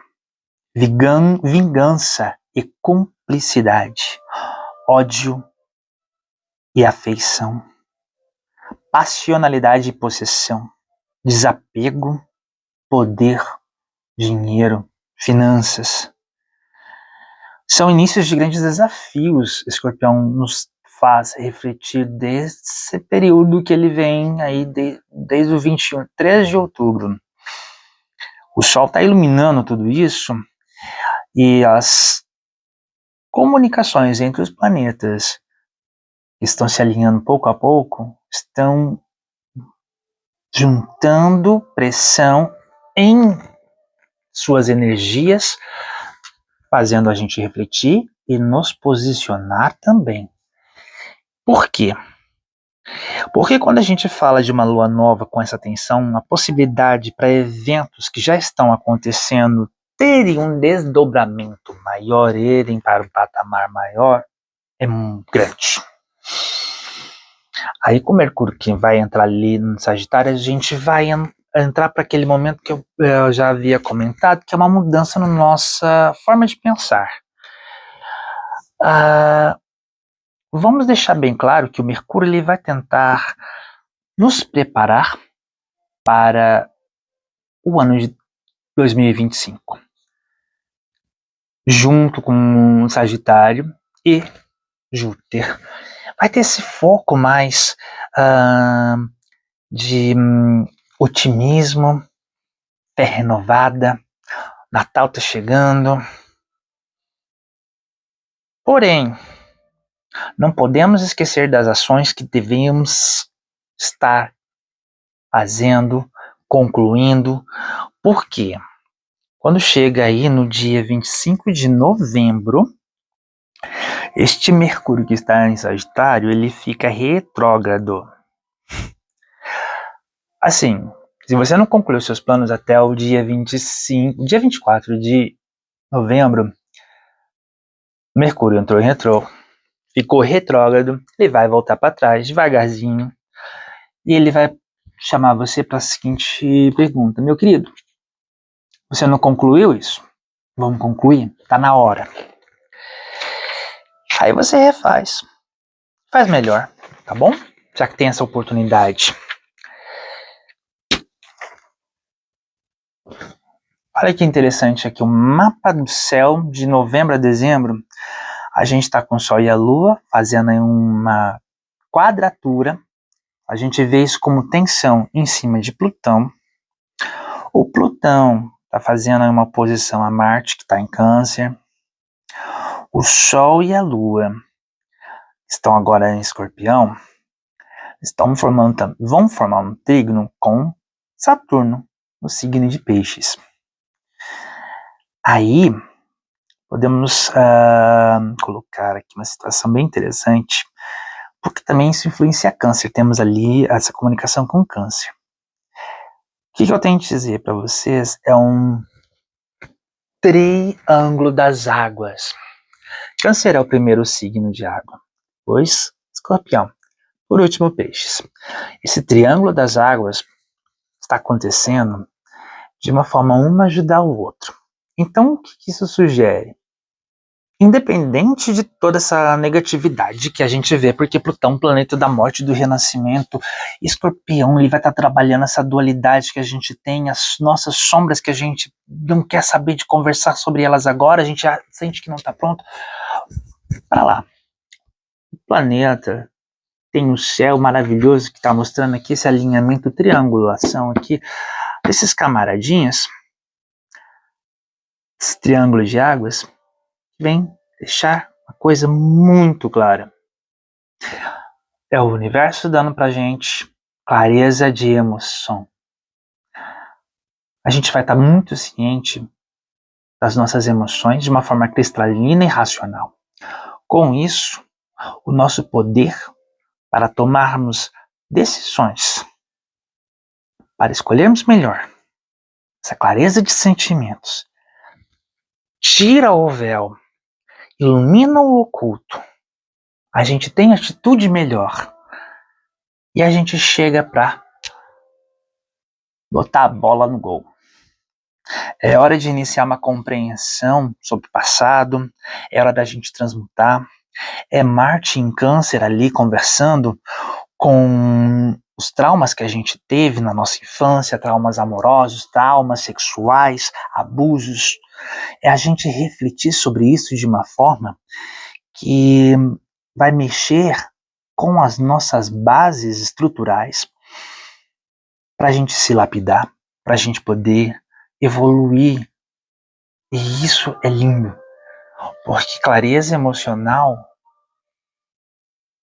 vingança e cumplicidade, ódio e afeição, passionalidade e possessão, desapego, poder, dinheiro, finanças. São inícios de grandes desafios. Escorpião nos faz refletir desse período que ele vem aí desde o 3 de outubro. O Sol está iluminando tudo isso e as comunicações entre os planetas que estão se alinhando pouco a pouco estão juntando pressão em suas energias, fazendo a gente refletir e nos posicionar também. Por quê? Porque quando a gente fala de uma lua nova com essa tensão, a possibilidade para eventos que já estão acontecendo terem um desdobramento maior, irem para um patamar maior, é grande. Aí com o Mercúrio que vai entrar ali no Sagitário, a gente vai entrar para aquele momento que eu já havia comentado, que é uma mudança na nossa forma de pensar. Vamos deixar bem claro que o Mercúrio ele vai tentar nos preparar para o ano de 2025, junto com o Sagitário e Júpiter. Vai ter esse foco mais de otimismo, fé renovada, Natal tá chegando. Porém, não podemos esquecer das ações que devemos estar fazendo, concluindo. Por quê? Quando chega aí no dia 25 de novembro, este Mercúrio que está em Sagitário, ele fica retrógrado. Assim, se você não concluiu seus planos até o dia 24 de novembro, Mercúrio entrou em retrô, ficou retrógrado, ele vai voltar para trás devagarzinho e ele vai chamar você para a seguinte pergunta: meu querido, você não concluiu isso? Vamos concluir? Tá na hora. Aí você refaz, faz melhor, tá bom? Já que tem essa oportunidade. Olha que interessante aqui, o mapa do céu de novembro a dezembro. A gente está com o Sol e a Lua fazendo uma quadratura. A gente vê isso como tensão em cima de Plutão. O Plutão está fazendo uma posição a Marte, que está em Câncer. O Sol e a Lua estão agora em Escorpião. Vão formar um trígono com Saturno, no signo de Peixes. Aí, podemos colocar aqui uma situação bem interessante, porque também isso influencia Câncer. Temos ali essa comunicação com Câncer. O que eu tenho que dizer para vocês é um triângulo das águas. Câncer é o primeiro signo de água, depois Escorpião, por último Peixes. Esse triângulo das águas está acontecendo de uma forma uma ajudar o outro. Então, o que isso sugere? Independente de toda essa negatividade que a gente vê, porque Plutão, planeta da morte e do renascimento, Escorpião, ele vai estar trabalhando essa dualidade que a gente tem, as nossas sombras que a gente não quer saber de conversar sobre elas agora, a gente já sente que não está pronto. Para lá. O planeta tem o céu maravilhoso que está mostrando aqui esse alinhamento, triangulação aqui, desses camaradinhas, esse triângulo de águas, vem deixar uma coisa muito clara. É o universo dando pra gente clareza de emoção. A gente vai estar muito ciente das nossas emoções de uma forma cristalina e racional. Com isso, o nosso poder para tomarmos decisões, para escolhermos melhor, essa clareza de sentimentos, tira o véu, ilumina o oculto, a gente tem atitude melhor e a gente chega para botar a bola no gol. É hora de iniciar uma compreensão sobre o passado, é hora da gente transmutar. É Marte em Câncer ali conversando com os traumas que a gente teve na nossa infância, traumas amorosos, traumas sexuais, abusos. É a gente refletir sobre isso de uma forma que vai mexer com as nossas bases estruturais para a gente se lapidar, para a gente poder evoluir. E isso é lindo. Porque clareza emocional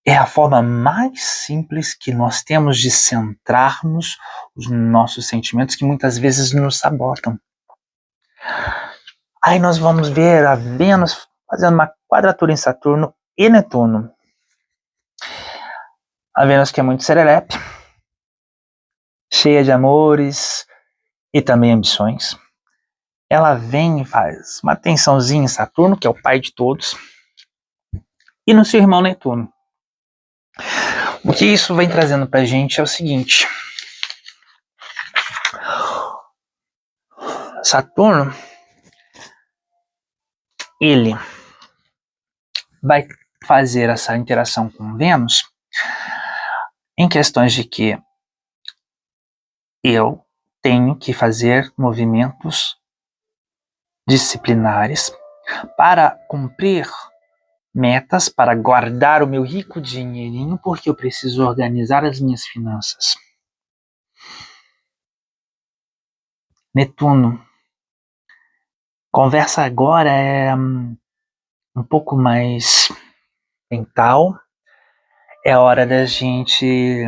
é a forma mais simples que nós temos de centrarmos os nossos sentimentos que muitas vezes nos sabotam. Aí nós vamos ver a Vênus fazendo uma quadratura em Saturno e Netuno. A Vênus que é muito serelepe, cheia de amores e também ambições. Ela vem e faz uma tensãozinha em Saturno, que é o pai de todos, e no seu irmão Netuno. O que isso vem trazendo pra gente é o seguinte: Saturno, ele vai fazer essa interação com Vênus em questões de que eu tenho que fazer movimentos disciplinares para cumprir metas, para guardar o meu rico dinheirinho, porque eu preciso organizar as minhas finanças. Netuno, conversa agora é um pouco mais mental, é hora da gente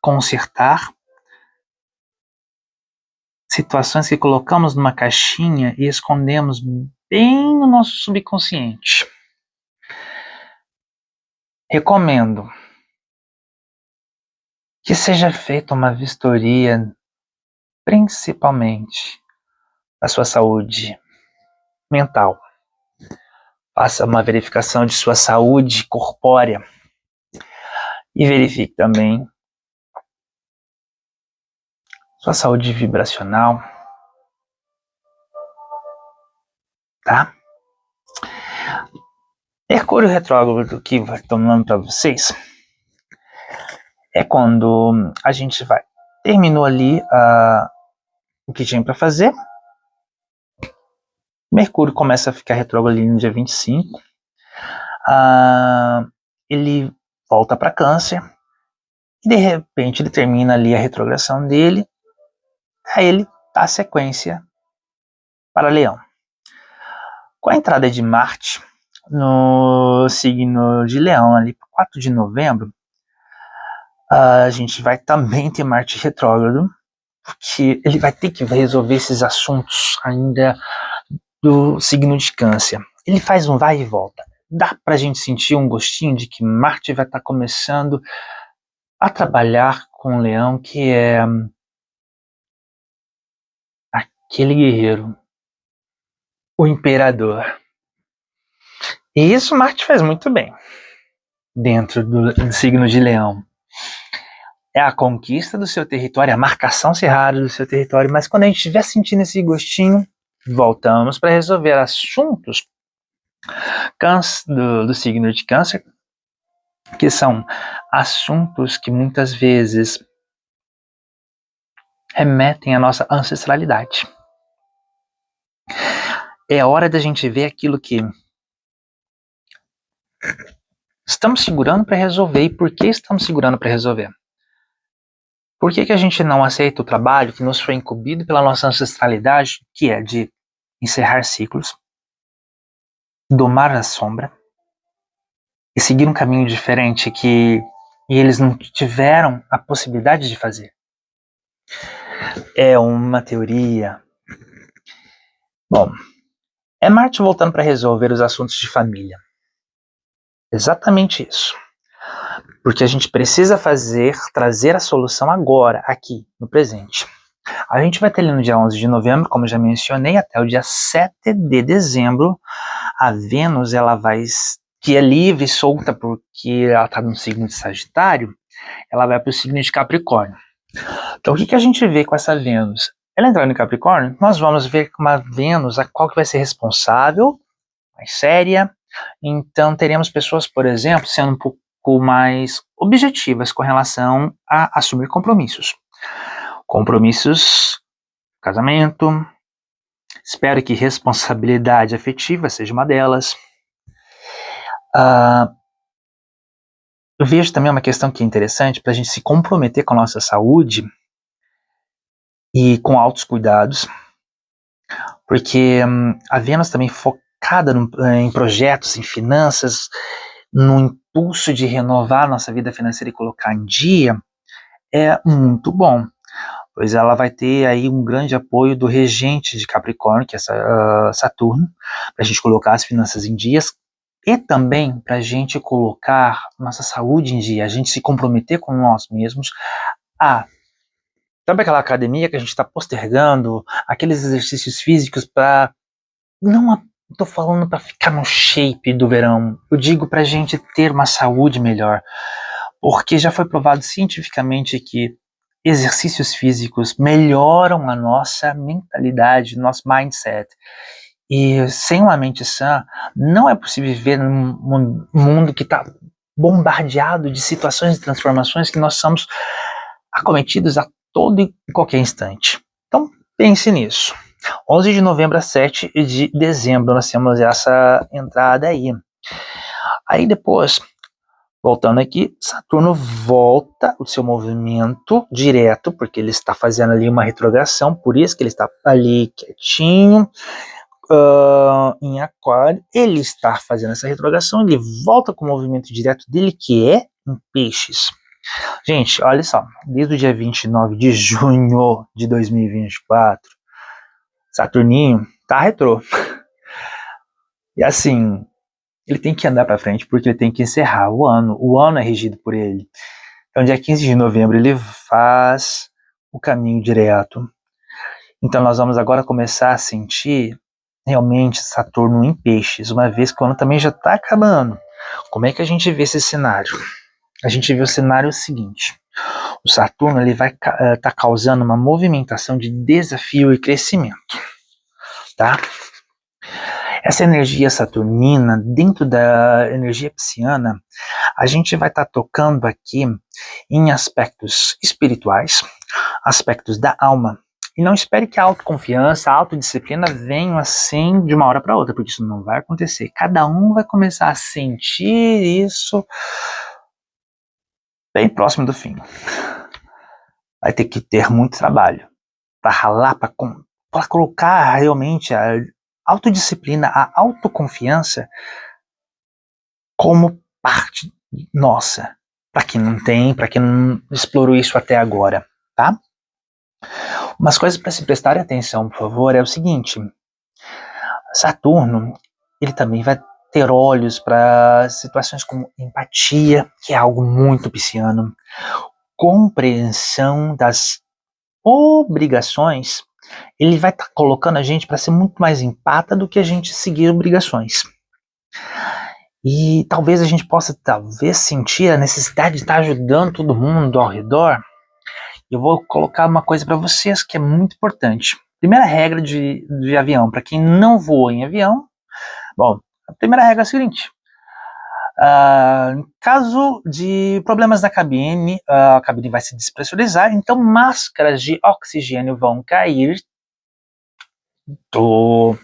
consertar situações que colocamos numa caixinha e escondemos bem no nosso subconsciente. Recomendo que seja feita uma vistoria, principalmente da sua saúde mental. Faça uma verificação de sua saúde corpórea e verifique também sua saúde vibracional, tá? Mercúrio retrógrado que vai tomando para vocês é quando a gente terminou ali o que tinha para fazer. Mercúrio começa a ficar retrógrado ali no dia 25. Ele volta para Câncer e de repente ele termina ali a retrogradação dele. Aí ele dá sequência para Leão. Com a entrada de Marte no signo de Leão, ali para 4 de novembro, a gente vai também ter Marte retrógrado, porque ele vai ter que resolver esses assuntos ainda do signo de Câncer. Ele faz um vai e volta. Dá pra gente sentir um gostinho de que Marte vai estar começando a trabalhar com o Leão, que é aquele guerreiro, o imperador. E isso Marte faz muito bem dentro do signo de Leão. É a conquista do seu território, a marcação cerrada do seu território, mas quando a gente estiver sentindo esse gostinho, voltamos para resolver assuntos do signo de Câncer, que são assuntos que muitas vezes remetem à nossa ancestralidade. É hora da gente ver aquilo que estamos segurando para resolver e por que estamos segurando para resolver. Por que a gente não aceita o trabalho que nos foi incumbido pela nossa ancestralidade, que é de encerrar ciclos, domar a sombra e seguir um caminho diferente que eles não tiveram a possibilidade de fazer? É uma teoria. Bom, é Marte voltando para resolver os assuntos de família. Exatamente isso. Porque a gente precisa trazer a solução agora, aqui, no presente. A gente vai ter ali no dia 11 de novembro, como eu já mencionei, até o dia 7 de dezembro, a Vênus, que é livre e solta porque ela está no signo de Sagitário, ela vai para o signo de Capricórnio. Então o que a gente vê com essa Vênus? Ela entrando em Capricórnio, nós vamos ver uma Vênus a qual que vai ser responsável, mais séria. Então teremos pessoas, por exemplo, sendo um pouco mais objetivas com relação a assumir compromissos. Compromissos, casamento, espero que responsabilidade afetiva seja uma delas. Eu vejo também uma questão que é interessante para a gente se comprometer com a nossa saúde e com altos cuidados, porque a Vênus também focada em projetos, em finanças, no impulso de renovar nossa vida financeira e colocar em dia, é muito bom, pois ela vai ter aí um grande apoio do regente de Capricórnio, que é Saturno, para a gente colocar as finanças em dias e também para a gente colocar nossa saúde em dia, a gente se comprometer com nós mesmos a, sabe aquela academia que a gente está postergando, aqueles exercícios físicos para, não estou falando para ficar no shape do verão, eu digo para a gente ter uma saúde melhor, porque já foi provado cientificamente que exercícios físicos melhoram a nossa mentalidade, nosso mindset. E sem uma mente sã, não é possível viver num mundo que está bombardeado de situações e transformações que nós somos acometidos a todo e qualquer instante. Então, pense nisso. 11 de novembro a 7 de dezembro nós temos essa entrada aí. Aí depois, voltando aqui, Saturno volta o seu movimento direto, porque ele está fazendo ali uma retrogradação, por isso que ele está ali quietinho, em Aquário. Ele está fazendo essa retrogradação, ele volta com o movimento direto dele, que é em Peixes. Gente, olha só, desde o dia 29 de junho de 2024, Saturninho tá retrô. E assim, ele tem que andar para frente porque ele tem que encerrar o ano. O ano é regido por ele. Então, dia 15 de novembro, ele faz o caminho direto. Então, nós vamos agora começar a sentir realmente Saturno em Peixes, uma vez que o ano também já está acabando. Como é que a gente vê esse cenário? A gente vê o cenário seguinte. O Saturno ele vai tá causando uma movimentação de desafio e crescimento. Tá? Essa energia saturnina, dentro da energia pisciana, a gente vai estar tocando aqui em aspectos espirituais, aspectos da alma. E não espere que a autoconfiança, a autodisciplina venham assim de uma hora para outra, porque isso não vai acontecer. Cada um vai começar a sentir isso bem próximo do fim. Vai ter que ter muito trabalho para ralar, para colocar realmente a autodisciplina, a autoconfiança como parte nossa, para quem não tem, para quem não explorou isso até agora, tá? Umas coisas para se prestar atenção, por favor, é o seguinte: Saturno, ele também vai ter olhos para situações como empatia, que é algo muito pisciano, compreensão das obrigações. Ele vai estar colocando a gente para ser muito mais empata do que a gente seguir obrigações. E talvez a gente possa sentir a necessidade de estar ajudando todo mundo ao redor. Eu vou colocar uma coisa para vocês que é muito importante. Primeira regra de avião, para quem não voa em avião, bom, a primeira regra é a seguinte: em caso de problemas na cabine, a cabine vai se despressurizar, então máscaras de oxigênio vão cair do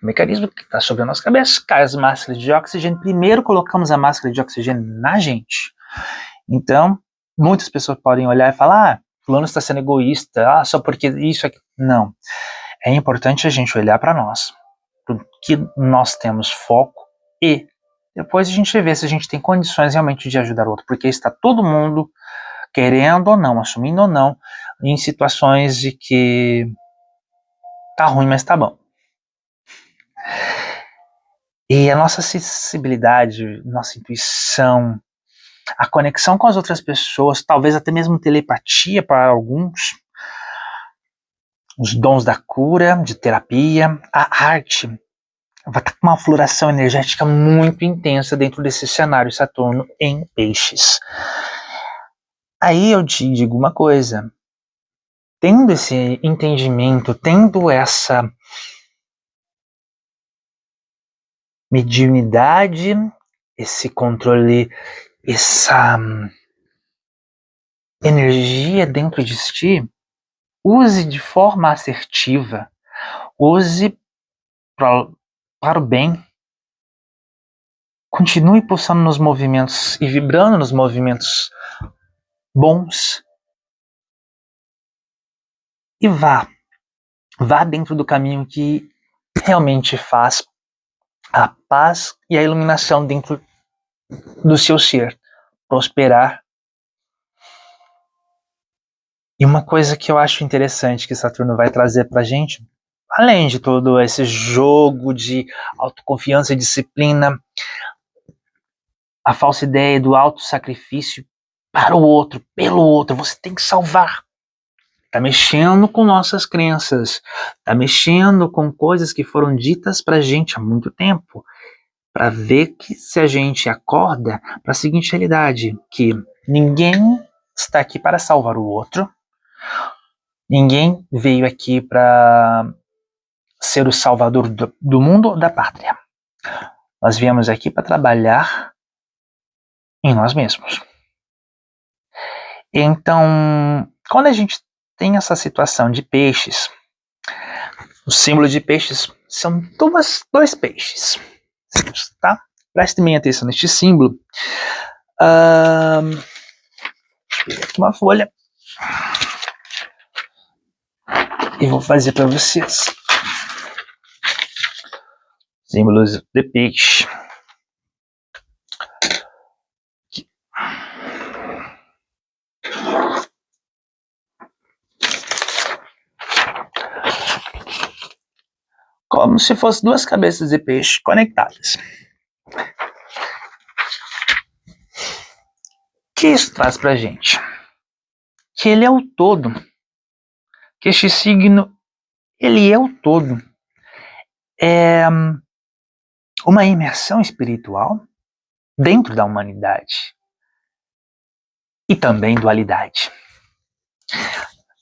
mecanismo que está sobre a nossa cabeça, cai as máscaras de oxigênio. Primeiro colocamos a máscara de oxigênio na gente. Então, muitas pessoas podem olhar e falar: fulano está sendo egoísta, só porque isso aqui. Não. É importante a gente olhar para nós, porque nós temos foco, e depois a gente vê se a gente tem condições realmente de ajudar o outro, porque está todo mundo, querendo ou não, assumindo ou não, em situações de que tá ruim, mas tá bom. E a nossa sensibilidade, nossa intuição, a conexão com as outras pessoas, talvez até mesmo telepatia para alguns, os dons da cura, de terapia, a arte, vai estar com uma floração energética muito intensa dentro desse cenário Saturno em Peixes. Aí eu te digo uma coisa: tendo esse entendimento, tendo essa mediunidade, esse controle, essa energia dentro de ti, use de forma assertiva, use para o bem. Continue pulsando nos movimentos e vibrando nos movimentos bons. E vá dentro do caminho que realmente faz a paz e a iluminação dentro do seu ser, prosperar. E uma coisa que eu acho interessante que Saturno vai trazer pra gente, além de todo esse jogo de autoconfiança e disciplina, a falsa ideia do autossacrifício para o outro, pelo outro, você tem que salvar. Tá mexendo com nossas crenças, tá mexendo com coisas que foram ditas pra gente há muito tempo, para ver que se a gente acorda para a seguinte realidade, que ninguém está aqui para salvar o outro, ninguém veio aqui para ser o salvador do mundo ou da pátria. Nós viemos aqui para trabalhar em nós mesmos. Então, quando a gente tem essa situação de peixes, o símbolo de peixes são dois peixes, tá? Preste bem atenção neste símbolo. Deixa eu pegar aqui uma folha e vou fazer para vocês. Símbolos de peixe. Como se fossem duas cabeças de peixe conectadas. O que isso traz pra gente? Que ele é o todo. Que este signo, ele é o todo. É uma imersão espiritual dentro da humanidade. E também dualidade.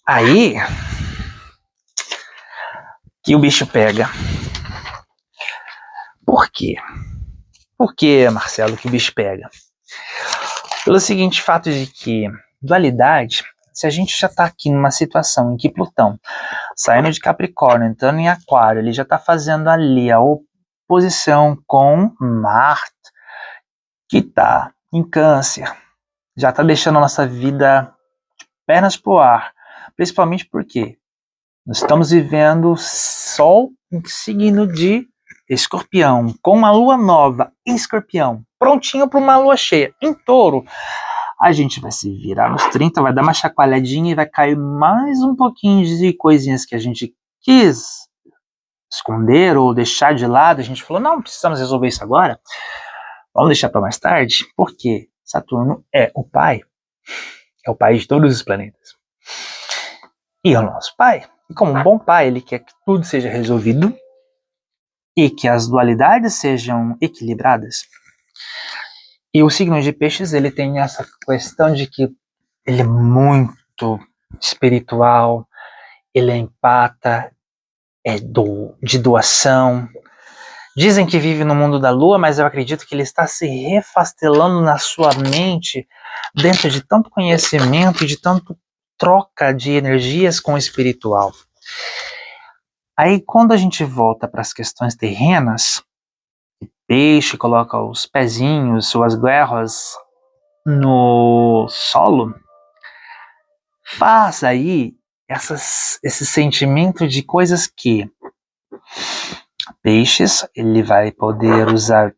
Aí que o bicho pega. Por quê? Por que, Marcelo, que o bicho pega? Pelo seguinte fato de que dualidade, se a gente já está aqui numa situação em que Plutão, saindo de Capricórnio, entrando em Aquário, ele já está fazendo ali a oposição com Marte, que está em Câncer, já está deixando a nossa vida de pernas pro ar, principalmente porque nós estamos vivendo Sol em signo de Escorpião, com uma lua nova em Escorpião, prontinho para uma lua cheia em Touro. A gente vai se virar nos 30, vai dar uma chacoalhadinha e vai cair mais um pouquinho de coisinhas que a gente quis esconder ou deixar de lado. A gente falou, não precisamos resolver isso agora, vamos deixar para mais tarde, porque Saturno é o pai de todos os planetas. E é o nosso pai. E como um bom pai, ele quer que tudo seja resolvido e que as dualidades sejam equilibradas. E o signo de peixes, ele tem essa questão de que ele é muito espiritual, ele é empata, de doação. Dizem que vive no mundo da lua, mas eu acredito que ele está se refastelando na sua mente dentro de tanto conhecimento e de tanto troca de energias com o espiritual. Aí quando a gente volta para as questões terrenas, o peixe coloca os pezinhos, suas guerras no solo, faz aí esse sentimento de coisas que peixes, ele vai poder usar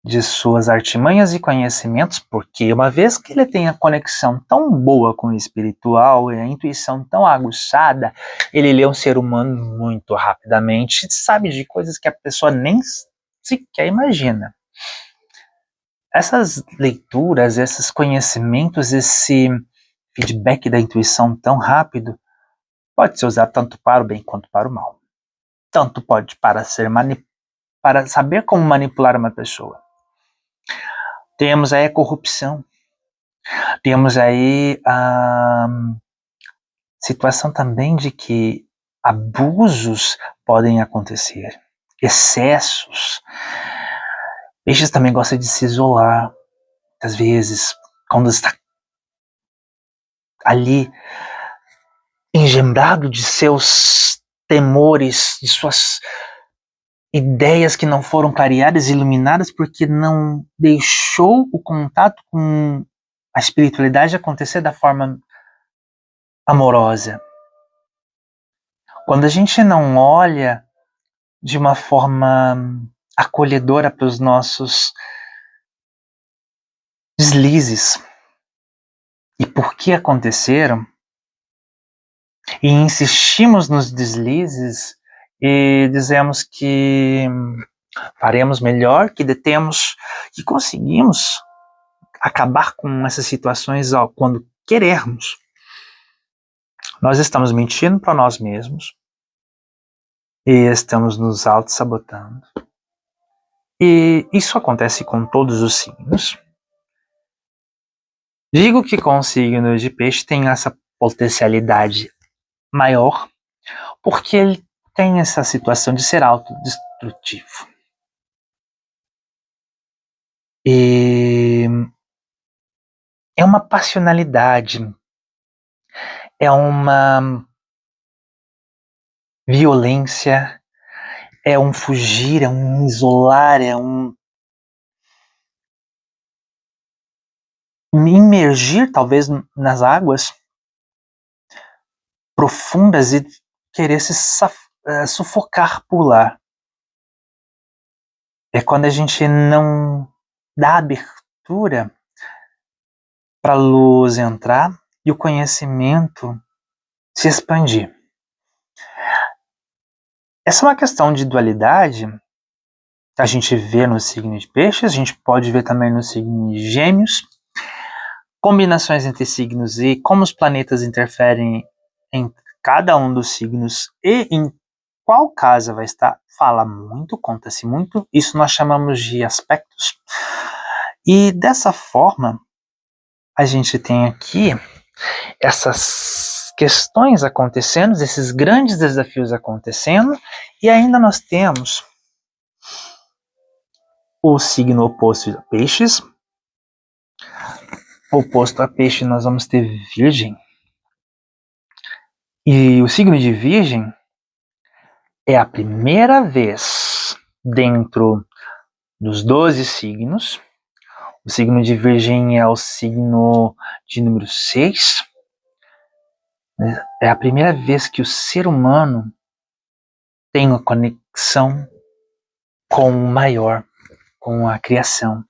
de suas artimanhas e conhecimentos, porque uma vez que ele tem a conexão tão boa com o espiritual e a intuição tão aguçada, ele lê um ser humano muito rapidamente, sabe de coisas que a pessoa nem sequer imagina. Essas leituras, esses conhecimentos, esse feedback da intuição tão rápido, pode ser usado tanto para o bem quanto para o mal. Tanto pode para saber como manipular uma pessoa. Temos aí a corrupção, temos aí a situação também de que abusos podem acontecer, excessos. Peixes também gostam de se isolar, às vezes, quando está ali engembrado de seus temores, de suas ideias que não foram clareadas e iluminadas porque não deixou o contato com a espiritualidade acontecer da forma amorosa. Quando a gente não olha de uma forma acolhedora para os nossos deslizes. E por que aconteceram? E insistimos nos deslizes e dizemos que faremos melhor, que detemos, que conseguimos acabar com essas situações quando querermos. Nós estamos mentindo para nós mesmos e estamos nos auto-sabotando. E isso acontece com todos os signos. Digo que com o signo de peixe tem essa potencialidade maior, porque ele tem essa situação de ser autodestrutivo. E é uma passionalidade, é uma violência, é um fugir, é um isolar, é um imergir talvez nas águas profundas e querer se sufocar por lá. É quando a gente não dá abertura para a luz entrar e o conhecimento se expandir. Essa é uma questão de dualidade. A gente vê no signo de peixes, a gente pode ver também no signo de gêmeos, combinações entre signos e como os planetas interferem em cada um dos signos e em qual casa vai estar, fala muito, conta-se muito, isso nós chamamos de aspectos. E dessa forma, a gente tem aqui essas questões acontecendo, esses grandes desafios acontecendo, e ainda nós temos o signo oposto a peixes. Oposto a peixe nós vamos ter virgem. E o signo de virgem é a primeira vez dentro dos 12 signos. O signo de virgem é o signo de número 6. É a primeira vez que o ser humano tem uma conexão com o maior, com a criação.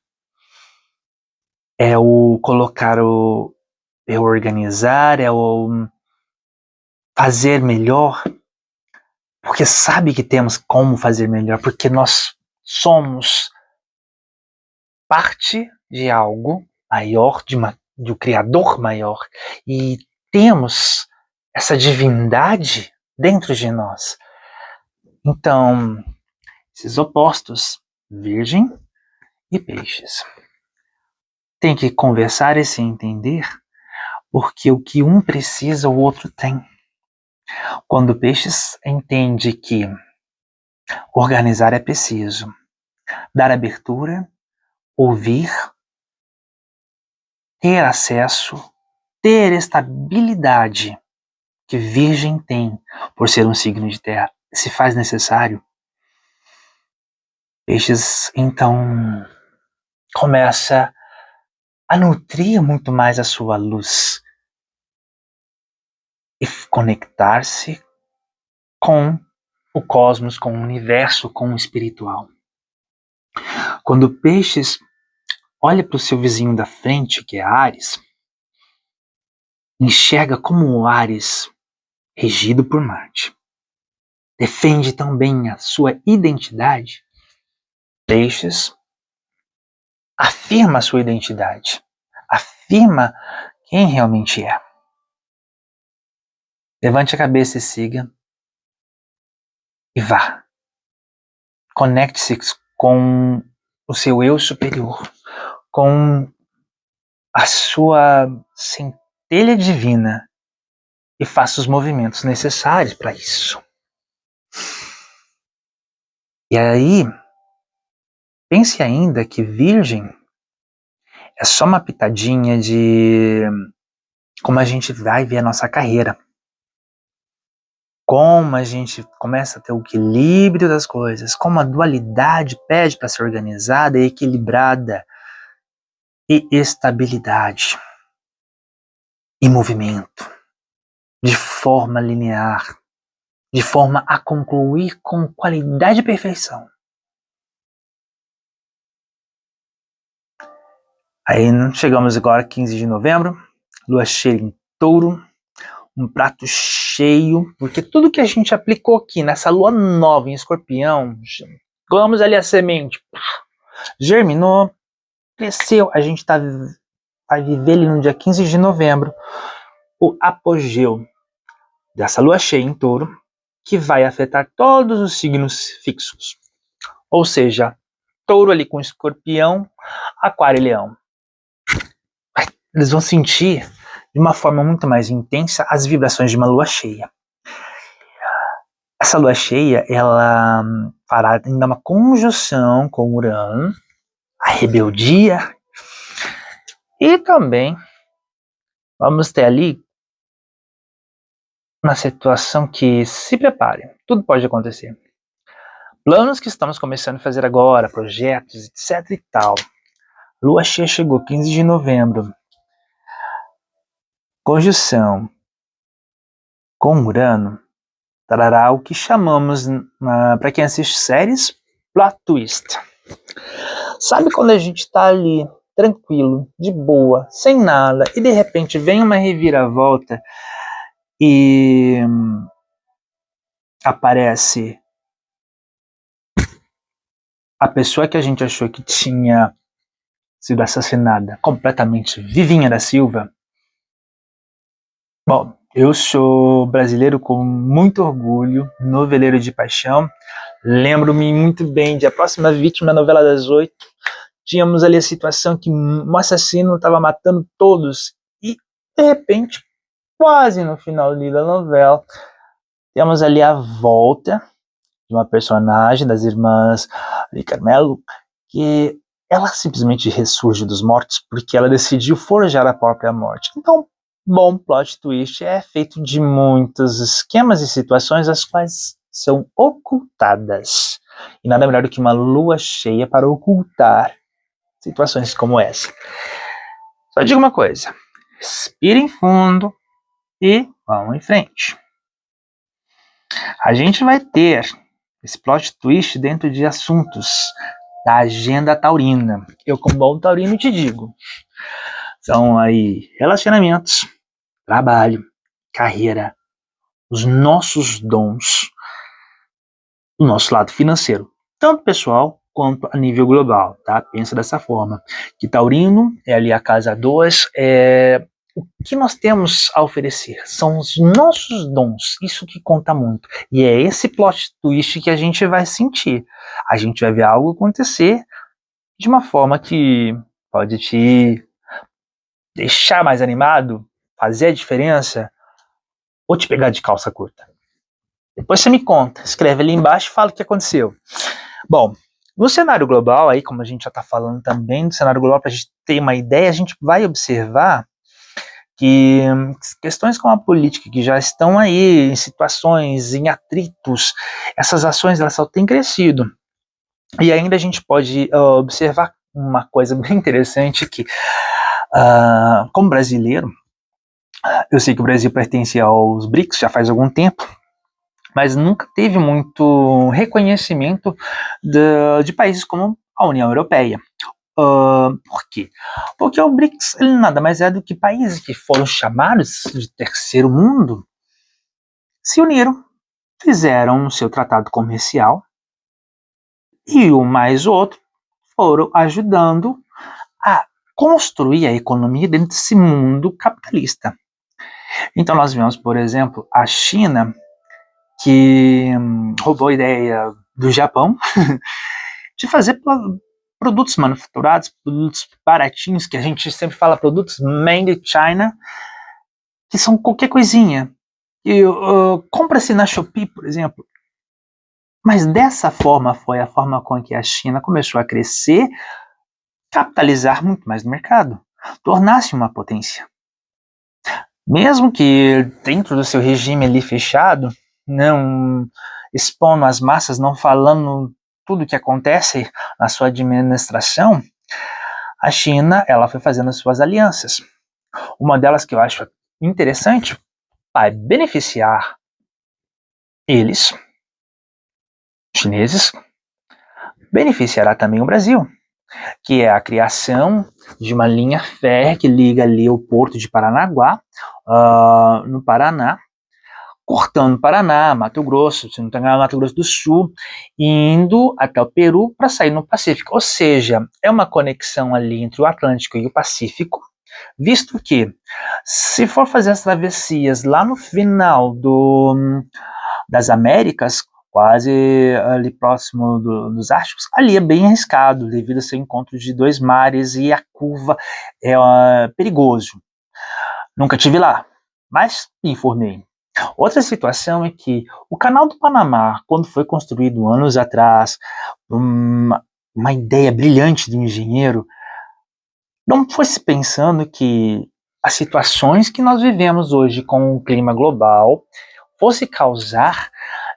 É o colocar é o organizar, é o fazer melhor, porque sabe que temos como fazer melhor, porque nós somos parte de algo maior, de um criador maior, e temos essa divindade dentro de nós. Então, esses opostos, virgem e peixes, tem que conversar e se entender, porque o que um precisa, o outro tem. Quando peixes entende que organizar é preciso, dar abertura, ouvir, ter acesso, ter estabilidade que virgem tem, por ser um signo de terra, se faz necessário, peixes então começa a nutrir muito mais a sua luz e conectar-se com o cosmos, com o universo, com o espiritual. Quando peixes olha para o seu vizinho da frente, que é Áries, enxerga como o Áries, regido por Marte, defende também a sua identidade. Peixes afirma a sua identidade, afirma quem realmente é. Levante a cabeça e siga, e vá. Conecte-se com o seu eu superior, com a sua centelha divina, e faça os movimentos necessários para isso. E aí, pense ainda que virgem é só uma pitadinha de como a gente vai ver a nossa carreira. Como a gente começa a ter o equilíbrio das coisas, como a dualidade pede para ser organizada e equilibrada, e estabilidade, e movimento, de forma linear, de forma a concluir com qualidade e perfeição. Aí chegamos agora 15 de novembro, lua cheia em Touro, um prato cheio, porque tudo que a gente aplicou aqui nessa lua nova em Escorpião, colocamos ali a semente, germinou, cresceu, a gente vai viver ali no dia 15 de novembro o apogeu dessa lua cheia em Touro, que vai afetar todos os signos fixos. Ou seja, Touro ali com Escorpião, Aquário e Leão. Eles vão sentir de uma forma muito mais intensa as vibrações de uma lua cheia. Essa lua cheia, ela fará ainda uma conjunção com Urano, a rebeldia, e também vamos ter ali uma situação que, se prepare, tudo pode acontecer. Planos que estamos começando a fazer agora, projetos, etc e tal. Lua cheia chegou 15 de novembro. Conjunção com Urano trará o que chamamos, para quem assiste séries, plot twist. Sabe quando a gente está ali, tranquilo, de boa, sem nada, e de repente vem uma reviravolta e aparece a pessoa que a gente achou que tinha sido assassinada completamente vivinha da Silva? Bom, eu sou brasileiro com muito orgulho, noveleiro de paixão. Lembro-me muito bem de A Próxima Vítima, novela das 8. Tínhamos ali a situação que um assassino estava matando todos e, de repente, quase no final da novela, temos ali a volta de uma personagem das irmãs de Carmelo, que ela simplesmente ressurge dos mortos porque ela decidiu forjar a própria morte. Então, bom plot twist é feito de muitos esquemas e situações as quais são ocultadas. E nada melhor do que uma lua cheia para ocultar situações como essa. Só digo uma coisa: respirem fundo e vamos em frente. A gente vai ter esse plot twist dentro de assuntos da agenda taurina. Eu, como bom taurino, te digo. São aí relacionamentos, trabalho, carreira, os nossos dons, o nosso lado financeiro, tanto pessoal quanto a nível global, tá? Pensa dessa forma, que taurino é ali a casa 2, o que nós temos a oferecer são os nossos dons, isso que conta muito. E é esse plot twist que a gente vai sentir. A gente vai ver algo acontecer de uma forma que pode te deixar mais animado, fazer a diferença, ou te pegar de calça curta. Depois você me conta, escreve ali embaixo e fala o que aconteceu. Bom, no cenário global, aí como a gente já está falando também do cenário global, para a gente ter uma ideia, a gente vai observar que questões como a política, que já estão aí em situações, em atritos, essas ações elas só têm crescido. E ainda a gente pode observar uma coisa bem interessante que, como brasileiro, eu sei que o Brasil pertence aos BRICS já faz algum tempo, mas nunca teve muito reconhecimento de países como a União Europeia. Por quê? Porque o BRICS ele nada mais é do que países que foram chamados de terceiro mundo se uniram, fizeram o seu tratado comercial e um mais o outro foram ajudando a construir a economia dentro desse mundo capitalista. Então nós vemos, por exemplo, a China, que roubou a ideia do Japão de fazer produtos manufaturados, produtos baratinhos, que a gente sempre fala produtos made in China, que são qualquer coisinha. E compra-se na Shopee, por exemplo. Mas dessa forma foi a forma com que a China começou a crescer, capitalizar muito mais no mercado, tornar-se uma potência. Mesmo que dentro do seu regime ali fechado, não expondo as massas, não falando tudo o que acontece na sua administração, a China ela foi fazendo as suas alianças. Uma delas que eu acho interessante vai beneficiar eles, chineses, beneficiará também o Brasil. que é a criação de uma linha férrea que liga ali o porto de Paranaguá, no Paraná, cortando Paraná, Mato Grosso, se não me engano, Mato Grosso do Sul, e indo até o Peru para sair no Pacífico. Ou seja, é uma conexão ali entre o Atlântico e o Pacífico, visto que, se for fazer as travessias lá no final das Américas, quase ali próximo dos Árticos, ali é bem arriscado, devido a ser encontro de dois mares e a curva é perigoso. Nunca tive lá, mas me informei. Outra situação é que o Canal do Panamá, quando foi construído anos atrás, uma ideia brilhante do engenheiro, não fosse pensando que as situações que nós vivemos hoje com o clima global fosse causar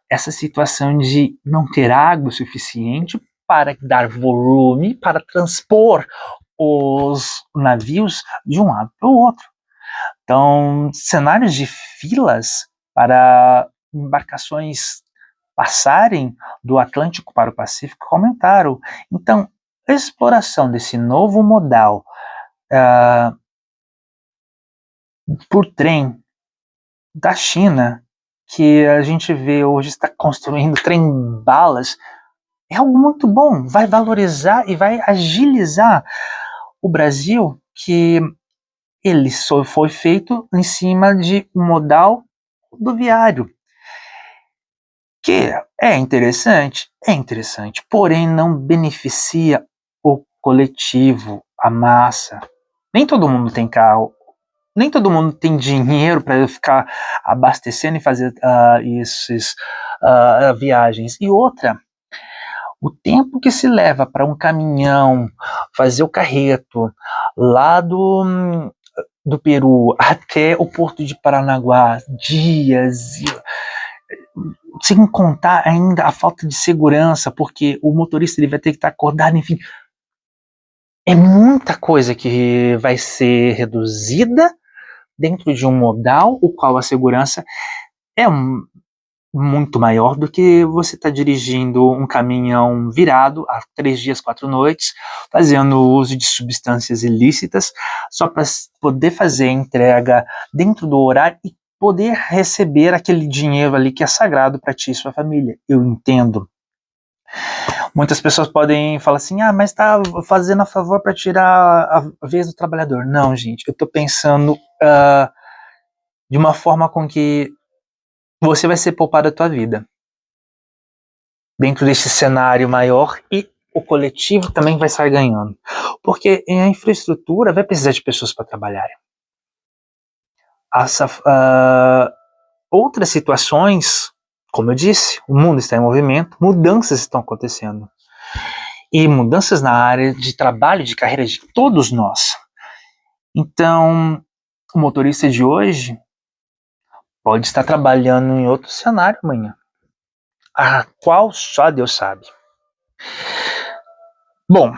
essa situação de não ter água suficiente para dar volume, para transpor os navios de um lado para o outro. Então, cenários de filas para embarcações passarem do Atlântico para o Pacífico aumentaram. Então, a exploração desse novo modal por trem da China, que a gente vê hoje está construindo trem-balas, é algo muito bom, vai valorizar e vai agilizar o Brasil, que ele só foi feito em cima de um modal rodoviário, que é interessante, porém não beneficia o coletivo, a massa. Nem todo mundo tem carro, nem todo mundo tem dinheiro para ficar abastecendo e fazer essas viagens. E outra, o tempo que se leva para um caminhão fazer o carreto lá do Peru até o porto de Paranaguá, dias, sem contar ainda a falta de segurança, porque o motorista ele vai ter que estar acordado, enfim. É muita coisa que vai ser reduzida dentro de um modal, o qual a segurança é muito maior do que você está dirigindo um caminhão virado há 3 dias, 4 noites, fazendo uso de substâncias ilícitas, só para poder fazer a entrega dentro do horário e poder receber aquele dinheiro ali que é sagrado para ti e sua família. Eu entendo. Muitas pessoas podem falar assim, mas está fazendo a favor para tirar a vez do trabalhador. Não, gente, eu estou pensando de uma forma com que você vai ser poupado a tua vida dentro desse cenário maior e o coletivo também vai estar ganhando. Porque a infraestrutura vai precisar de pessoas para trabalharem. Outras situações, como eu disse, o mundo está em movimento, mudanças estão acontecendo. E mudanças na área de trabalho, de carreira de todos nós. Então, o motorista de hoje pode estar trabalhando em outro cenário amanhã, a qual só Deus sabe. Bom,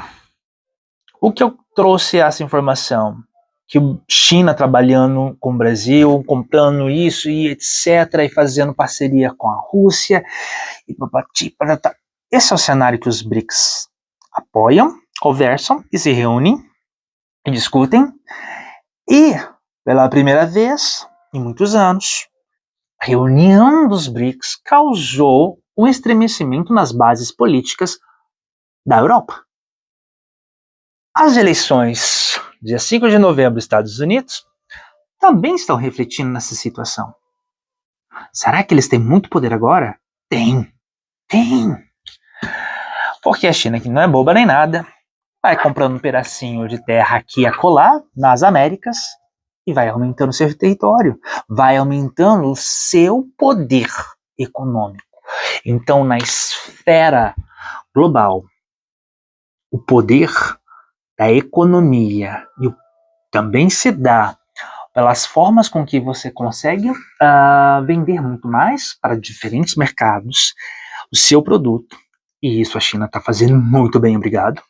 o que eu trouxe essa informação? Que China trabalhando com o Brasil, comprando isso e etc, e fazendo parceria com a Rússia, e papati. Esse é o cenário que os BRICS apoiam, conversam e se reúnem e discutem, e pela primeira vez em muitos anos, a reunião dos BRICS causou um estremecimento nas bases políticas da Europa. As eleições, dia 5 de novembro, Estados Unidos, também estão refletindo nessa situação. Será que eles têm muito poder agora? Tem. Porque a China, que não é boba nem nada, vai comprando um pedacinho de terra aqui e acolá, nas Américas, e vai aumentando seu território, vai aumentando o seu poder econômico. Então, na esfera global, o poder da economia e também se dá pelas formas com que você consegue vender muito mais para diferentes mercados o seu produto, e isso a China está fazendo muito bem, obrigado.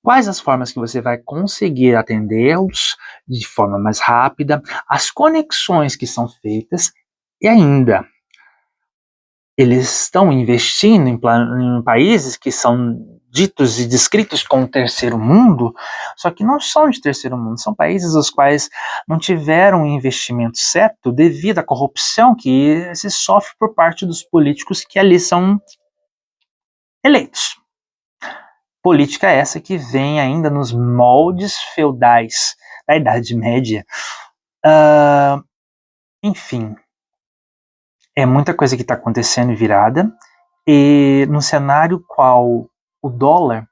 Quais as formas que você vai conseguir atendê-los de forma mais rápida, as conexões que são feitas, e ainda, eles estão investindo em países que são ditos e descritos como terceiro mundo, só que não são de terceiro mundo, são países os quais não tiveram um investimento certo devido à corrupção que se sofre por parte dos políticos que ali são eleitos. Política essa que vem ainda nos moldes feudais da Idade Média. Enfim, é muita coisa que está acontecendo e virada, e no cenário qual o dólar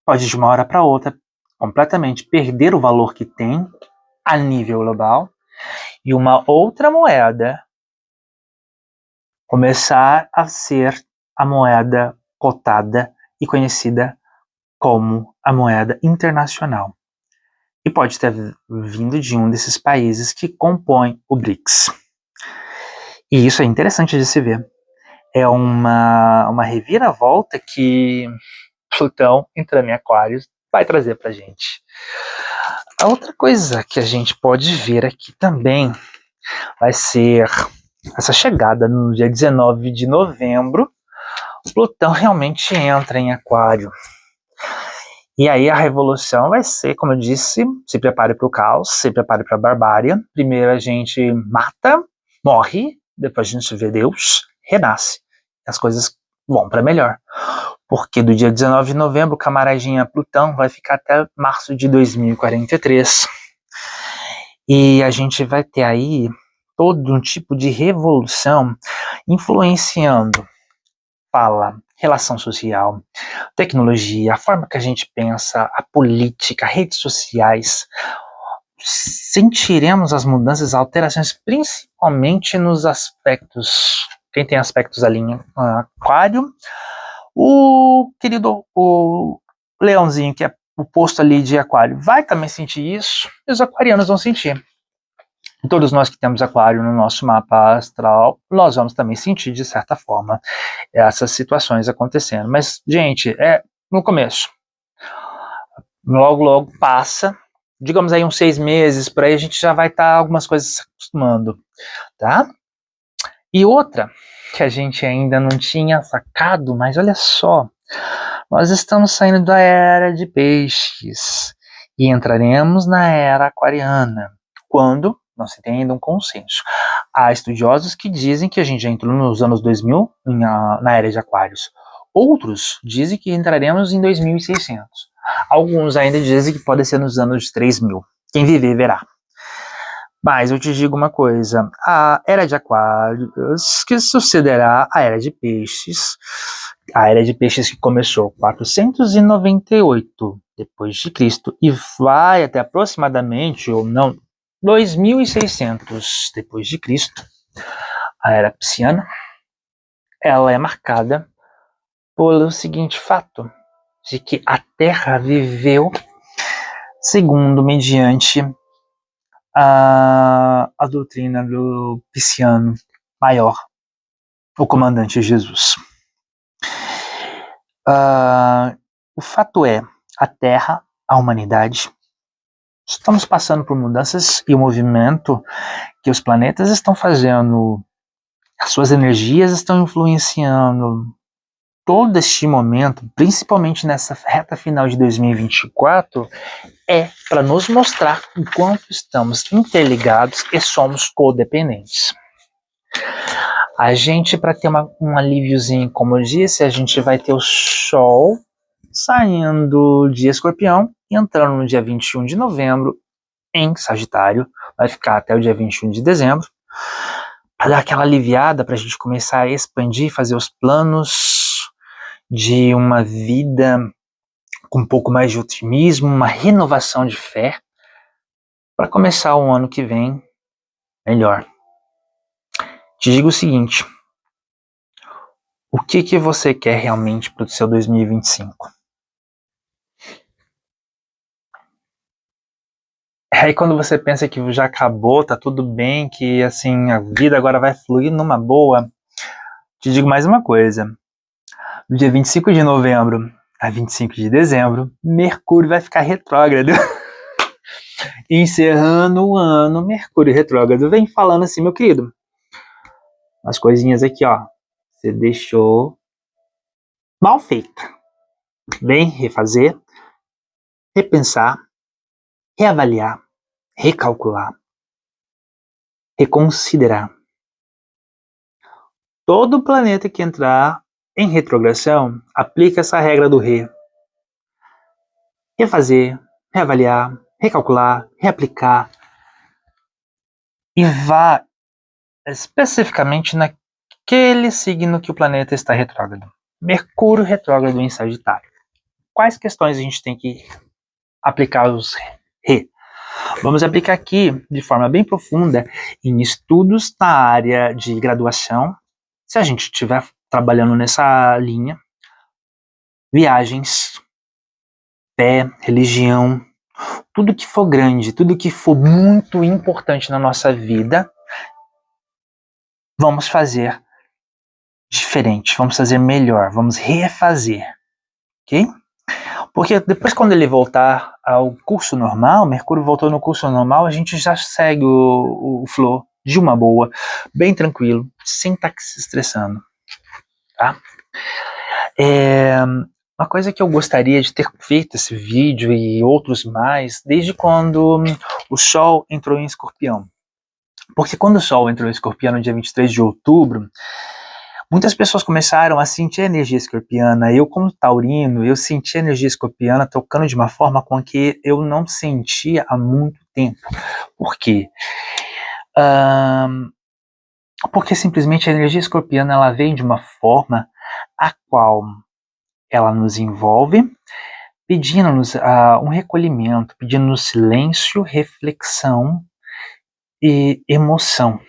pode de uma hora para outra completamente perder o valor que tem a nível global e uma outra moeda começar a ser a moeda cotada e conhecida como a moeda internacional. E pode ter vindo de um desses países que compõem o BRICS. E isso é interessante de se ver. É uma reviravolta que Plutão entrando em Aquário vai trazer pra gente. A outra coisa que a gente pode ver aqui também vai ser essa chegada no dia 19 de novembro. Plutão realmente entra em Aquário. E aí a revolução vai ser, como eu disse, se prepare para o caos, se prepare para a barbárie. Primeiro a gente mata, morre, depois a gente vê Deus, renasce. As coisas vão para melhor. Porque do dia 19 de novembro, o camaradinha Plutão vai ficar até março de 2043. E a gente vai ter aí todo um tipo de revolução influenciando, fala, relação social, tecnologia, a forma que a gente pensa, a política, redes sociais. Sentiremos as mudanças, alterações, principalmente nos aspectos. Quem tem aspectos ali em Aquário, o querido o leãozinho, que é o posto ali de Aquário, vai também sentir isso, e os aquarianos vão sentir. Todos nós que temos Aquário no nosso mapa astral, nós vamos também sentir, de certa forma, essas situações acontecendo. Mas, gente, é no começo. Logo, logo passa. Digamos aí uns 6 meses, por aí a gente já vai estar algumas coisas se acostumando, tá? E outra que a gente ainda não tinha sacado, mas olha só, nós estamos saindo da era de peixes e entraremos na era aquariana, quando não se tem ainda um consenso. Há estudiosos que dizem que a gente já entrou nos anos 2000 na era de aquários. Outros dizem que entraremos em 2600. Alguns ainda dizem que pode ser nos anos 3000. Quem viver verá. Mas eu te digo uma coisa, a era de aquários que sucederá a era de peixes, a era de peixes que começou em 498 depois de Cristo e vai até aproximadamente, ou não, 2600 depois de Cristo, a era pisciana, ela é marcada pelo seguinte fato, de que a Terra viveu mediante a doutrina do pisciano maior, o comandante Jesus. O fato é, a Terra, a humanidade, estamos passando por mudanças e o movimento que os planetas estão fazendo, as suas energias estão influenciando todo este momento, principalmente nessa reta final de 2024, é para nos mostrar o quanto estamos interligados e somos codependentes. A gente, para ter um alíviozinho, como eu disse, a gente vai ter o Sol saindo de Escorpião e entrando no dia 21 de novembro em Sagitário, vai ficar até o dia 21 de dezembro, para dar aquela aliviada, para a gente começar a expandir, fazer os planos de uma vida com um pouco mais de otimismo, uma renovação de fé, para começar o ano que vem melhor. Te digo o seguinte, o que você quer realmente para o seu 2025? Aí quando você pensa que já acabou, tá tudo bem, que assim a vida agora vai fluir numa boa, te digo mais uma coisa. No dia 25 de novembro a 25 de dezembro, Mercúrio vai ficar retrógrado. Encerrando o ano, Mercúrio retrógrado vem falando assim, meu querido, as coisinhas aqui, ó, você deixou mal feita. bem refazer, repensar, reavaliar, recalcular, reconsiderar. Todo planeta que entrar em retrogradação aplica essa regra do refazer, reavaliar, recalcular, reaplicar e vá especificamente naquele signo que o planeta está retrógrado. Mercúrio retrógrado em Sagitário. Quais questões a gente tem que aplicar os re? Vamos aplicar aqui de forma bem profunda em estudos na área de graduação, se a gente estiver trabalhando nessa linha, viagens, fé, religião, tudo que for grande, tudo que for muito importante na nossa vida, vamos fazer diferente, vamos fazer melhor, vamos refazer, ok? Porque depois, quando ele voltar ao curso normal, Mercúrio voltou no curso normal, a gente já segue o flow de uma boa, bem tranquilo, sem estar se estressando, tá? Uma coisa que eu gostaria de ter feito esse vídeo e outros mais, desde quando o Sol entrou em Escorpião. Porque quando o Sol entrou em Escorpião no dia 23 de outubro, muitas pessoas começaram a sentir a energia escorpiana. Eu, como taurino, eu senti a energia escorpiana tocando de uma forma com que eu não sentia há muito tempo. Por quê? Porque simplesmente a energia escorpiana ela vem de uma forma a qual ela nos envolve, pedindo-nos um recolhimento, pedindo-nos silêncio, reflexão e emoção.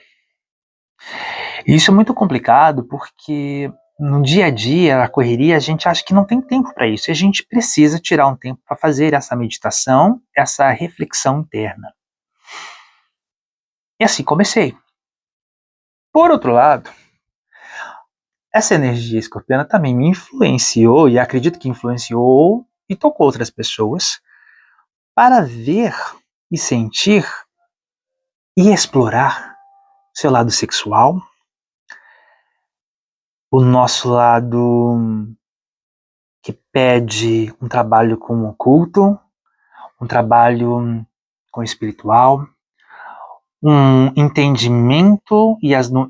E isso é muito complicado porque no dia a dia, a correria, a gente acha que não tem tempo para isso. E a gente precisa tirar um tempo para fazer essa meditação, essa reflexão interna. E assim comecei. Por outro lado, essa energia escorpiana também me influenciou, e acredito que influenciou e tocou outras pessoas, para ver e sentir e explorar seu lado sexual, o nosso lado que pede um trabalho com o oculto, um trabalho com o espiritual, um entendimento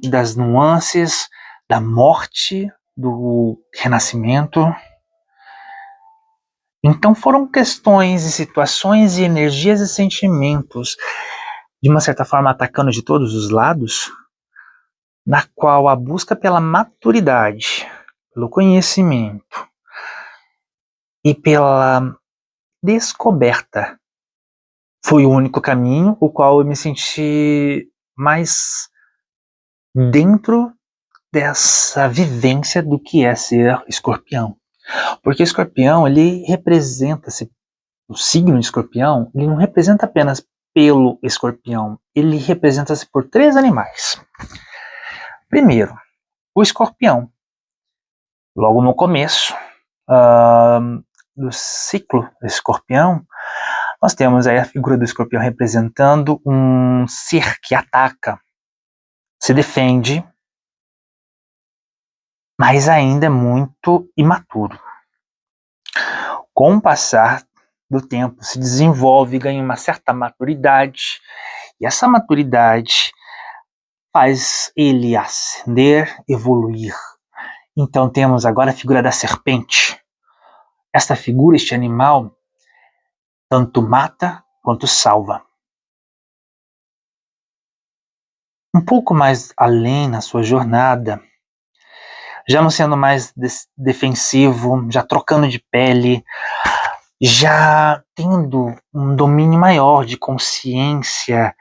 das nuances da morte, do renascimento. Então foram questões e situações e energias e sentimentos, de uma certa forma atacando de todos os lados, na qual a busca pela maturidade, pelo conhecimento e pela descoberta foi o único caminho, o qual eu me senti mais dentro dessa vivência do que é ser escorpião. Porque escorpião, ele representa-se, o signo de escorpião, ele não representa apenas pelo escorpião, ele representa-se por 3 animais. Primeiro, o escorpião. Logo no começo do ciclo do escorpião, nós temos aí a figura do escorpião representando um ser que ataca, se defende, mas ainda é muito imaturo. Com o passar do tempo, se desenvolve, ganha uma certa maturidade, e essa maturidade faz ele ascender, evoluir. Então temos agora a figura da serpente. Esta figura, este animal, tanto mata quanto salva. Um pouco mais além na sua jornada, já não sendo mais defensivo, já trocando de pele, já tendo um domínio maior de consciência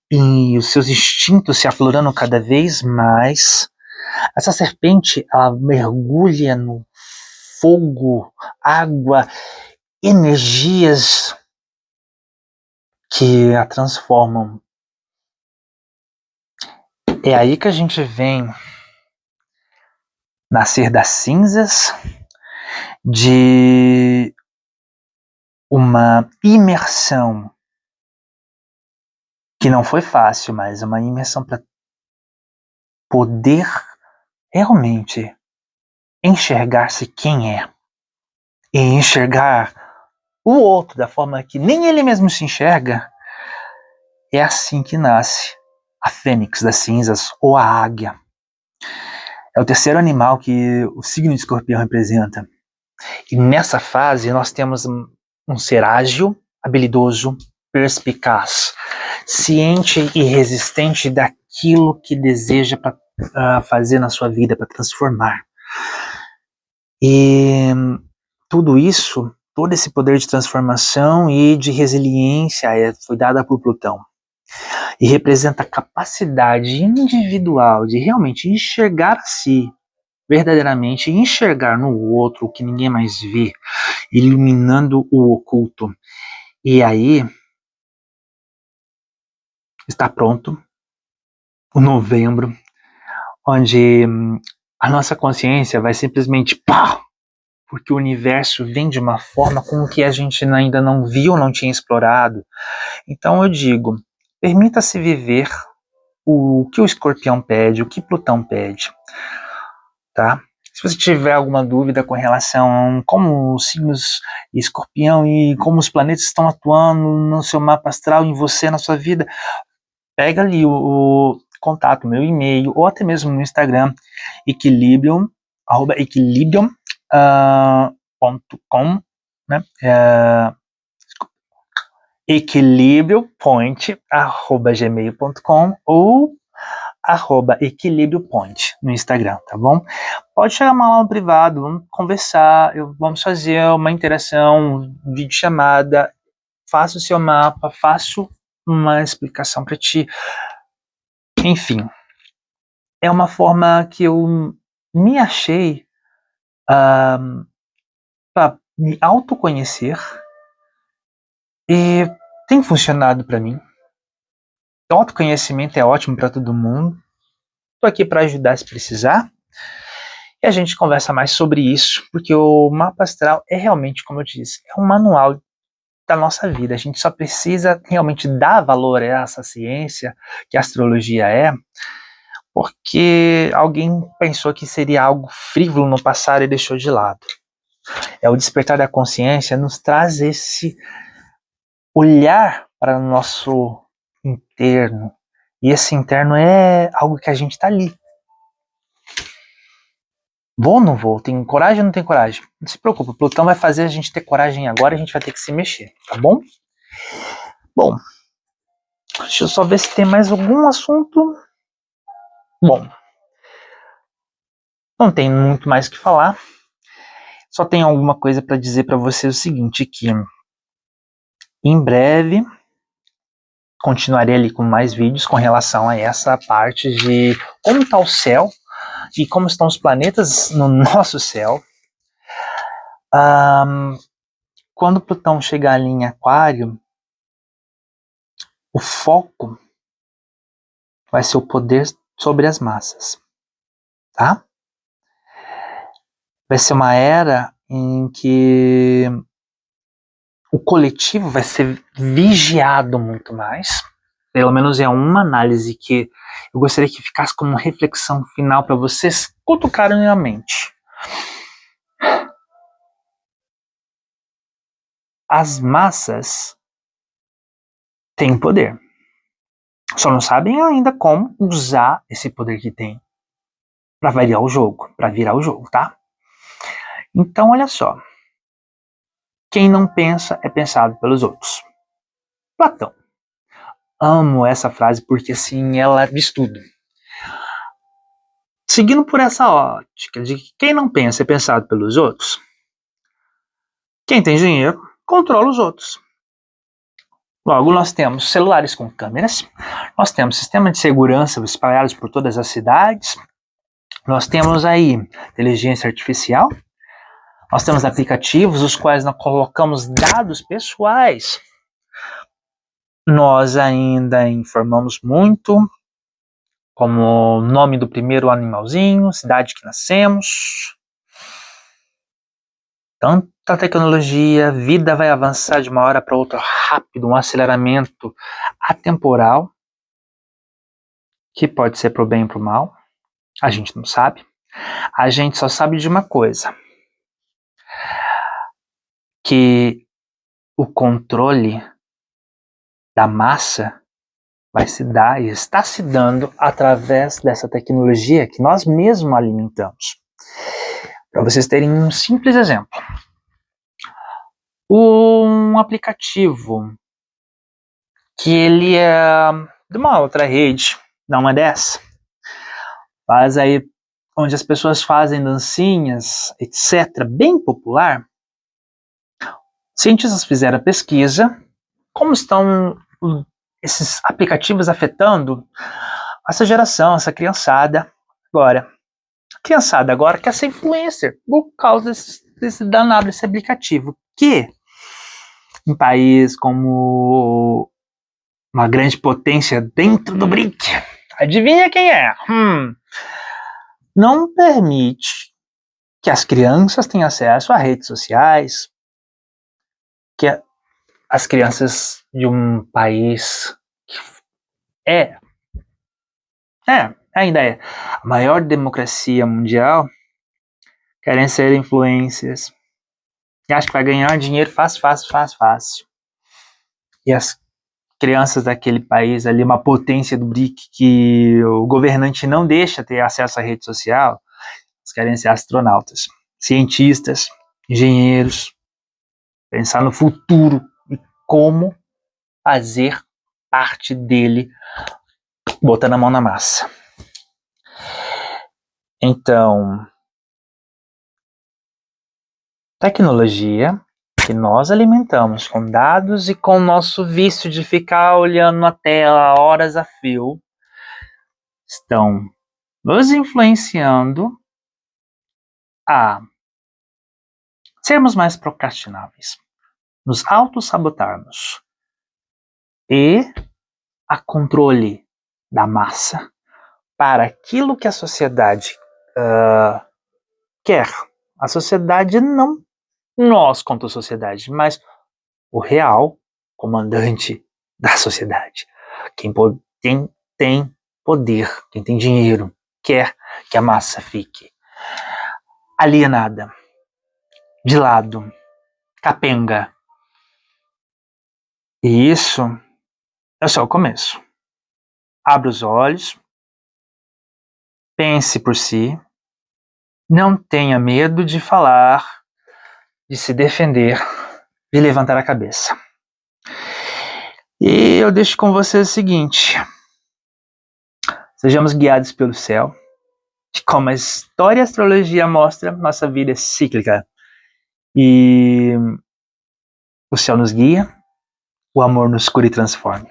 e os seus instintos se aflorando cada vez mais, essa serpente, ela mergulha no fogo, água, energias que a transformam. É aí que a gente vem nascer das cinzas, de uma imersão que não foi fácil, mas uma imersão para poder realmente enxergar-se quem é e enxergar o outro da forma que nem ele mesmo se enxerga, é assim que nasce a fênix das cinzas ou a águia. É o terceiro animal que o signo de Escorpião representa. E nessa fase nós temos um ser ágil, habilidoso, perspicaz, ciente e resistente daquilo que deseja fazer na sua vida, para transformar. E tudo isso, todo esse poder de transformação e de resiliência foi dado por Plutão. E representa a capacidade individual de realmente enxergar a si, verdadeiramente enxergar no outro o que ninguém mais vê, iluminando o oculto. E aí está pronto o novembro, onde a nossa consciência vai simplesmente pá, porque o universo vem de uma forma com que a gente ainda não viu, não tinha explorado. Então eu digo, permita-se viver o que o Escorpião pede, o que Plutão pede, tá? Se você tiver alguma dúvida com relação a como os signos Escorpião e como os planetas estão atuando no seu mapa astral, em você, na sua vida, pega ali o contato, meu e-mail, ou até mesmo no Instagram, equilibrium, equilibrium.com, né? equilibriopoint@gmail.com ou @equilibriopoint no Instagram, tá bom? Pode chamar lá no privado, vamos conversar, vamos fazer uma interação, videochamada, faço o seu mapa, faço uma explicação para ti. Enfim, é uma forma que eu me achei para me autoconhecer e tem funcionado para mim. O autoconhecimento é ótimo para todo mundo. Estou aqui para ajudar se precisar. E a gente conversa mais sobre isso, porque o mapa astral é realmente, como eu disse, é um manual da nossa vida. A gente só precisa realmente dar valor a essa ciência que a astrologia é, porque alguém pensou que seria algo frívolo no passado e deixou de lado. É o despertar da consciência nos traz esse olhar para o nosso interno. E esse interno é algo que a gente está ali. Vou ou não vou? Tem coragem ou não tem coragem? Não se preocupa, Plutão vai fazer a gente ter coragem agora e a gente vai ter que se mexer, tá bom? Bom, deixa eu só ver se tem mais algum assunto. Bom, não tem muito mais o que falar. Só tem alguma coisa para dizer para você o seguinte, que em breve continuarei ali com mais vídeos com relação a essa parte de como está o céu e como estão os planetas no nosso céu. Quando Plutão chegar ali em Aquário, o foco vai ser o poder sobre as massas, tá? Vai ser uma era em que o coletivo vai ser vigiado muito mais. Pelo menos é uma análise que eu gostaria que ficasse como reflexão final para vocês cutucarem na mente. As massas têm poder. Só não sabem ainda como usar esse poder que tem para virar o jogo, tá? Então, olha só. Quem não pensa é pensado pelos outros. Platão. Amo essa frase porque assim ela diz tudo. Seguindo por essa ótica de que quem não pensa é pensado pelos outros, quem tem dinheiro controla os outros. Logo, nós temos celulares com câmeras, nós temos sistemas de segurança espalhados por todas as cidades, nós temos aí inteligência artificial, nós temos aplicativos os quais nós colocamos dados pessoais. Nós ainda informamos muito, como nome do primeiro animalzinho, cidade que nascemos. Tanta tecnologia, vida vai avançar de uma hora para outra rápido, um aceleramento atemporal, que pode ser para o bem ou para o mal, a gente não sabe. A gente só sabe de uma coisa. que o controle da massa vai se dar e está se dando através dessa tecnologia que nós mesmos alimentamos. Para vocês terem um simples exemplo, um aplicativo que ele é de uma outra rede, não é dessa, faz aí onde as pessoas fazem dancinhas, etc., bem popular. Cientistas fizeram a pesquisa, como estão esses aplicativos afetando essa geração, essa criançada agora. A criançada agora quer ser influencer por causa desse danado, desse aplicativo, que em país como uma grande potência dentro do BRIC, adivinha quem é? Não permite que as crianças tenham acesso a redes sociais, que as crianças de um país que ainda é a maior democracia mundial, querem ser influencers e acho que vai ganhar dinheiro fácil. E as crianças daquele país ali, uma potência do BRIC que o governante não deixa ter acesso à rede social, eles querem ser astronautas, cientistas, engenheiros, pensar no futuro e como fazer parte dele, botando a mão na massa. Então, tecnologia que nós alimentamos com dados e com o nosso vício de ficar olhando na tela horas a fio, estão nos influenciando a sermos mais procrastináveis, nos autossabotarmos e a controle da massa para aquilo que a sociedade quer. A sociedade não nós contra a sociedade, mas o real comandante da sociedade. Quem tem poder, quem tem dinheiro, quer que a massa fique alienada, de lado, capenga. E isso é só o começo. Abra os olhos, pense por si, não tenha medo de falar, de se defender, de levantar a cabeça. E eu deixo com vocês o seguinte: sejamos guiados pelo céu, de como a história e a astrologia mostra, nossa vida é cíclica. E o céu nos guia, o amor nos cura e transforma.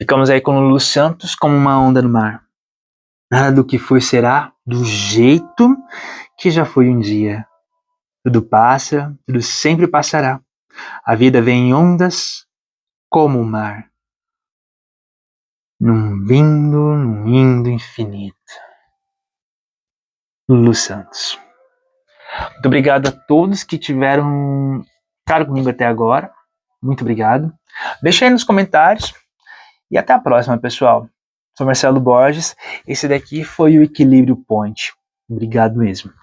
Ficamos aí com o Lulu Santos como uma onda no mar. Nada do que foi será do jeito que já foi um dia. Tudo passa, tudo sempre passará. A vida vem em ondas como o mar, num indo infinito. Lulu Santos. Muito obrigado a todos que tiveram ficado comigo até agora. Muito obrigado. Deixa aí nos comentários e até a próxima, pessoal. Sou Marcelo Borges. Esse daqui foi o Equilíbrio Point. Obrigado mesmo.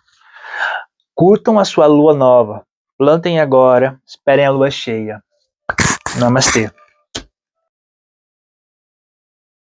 Curtam a sua lua nova. Plantem agora. Esperem a lua cheia. Namastê.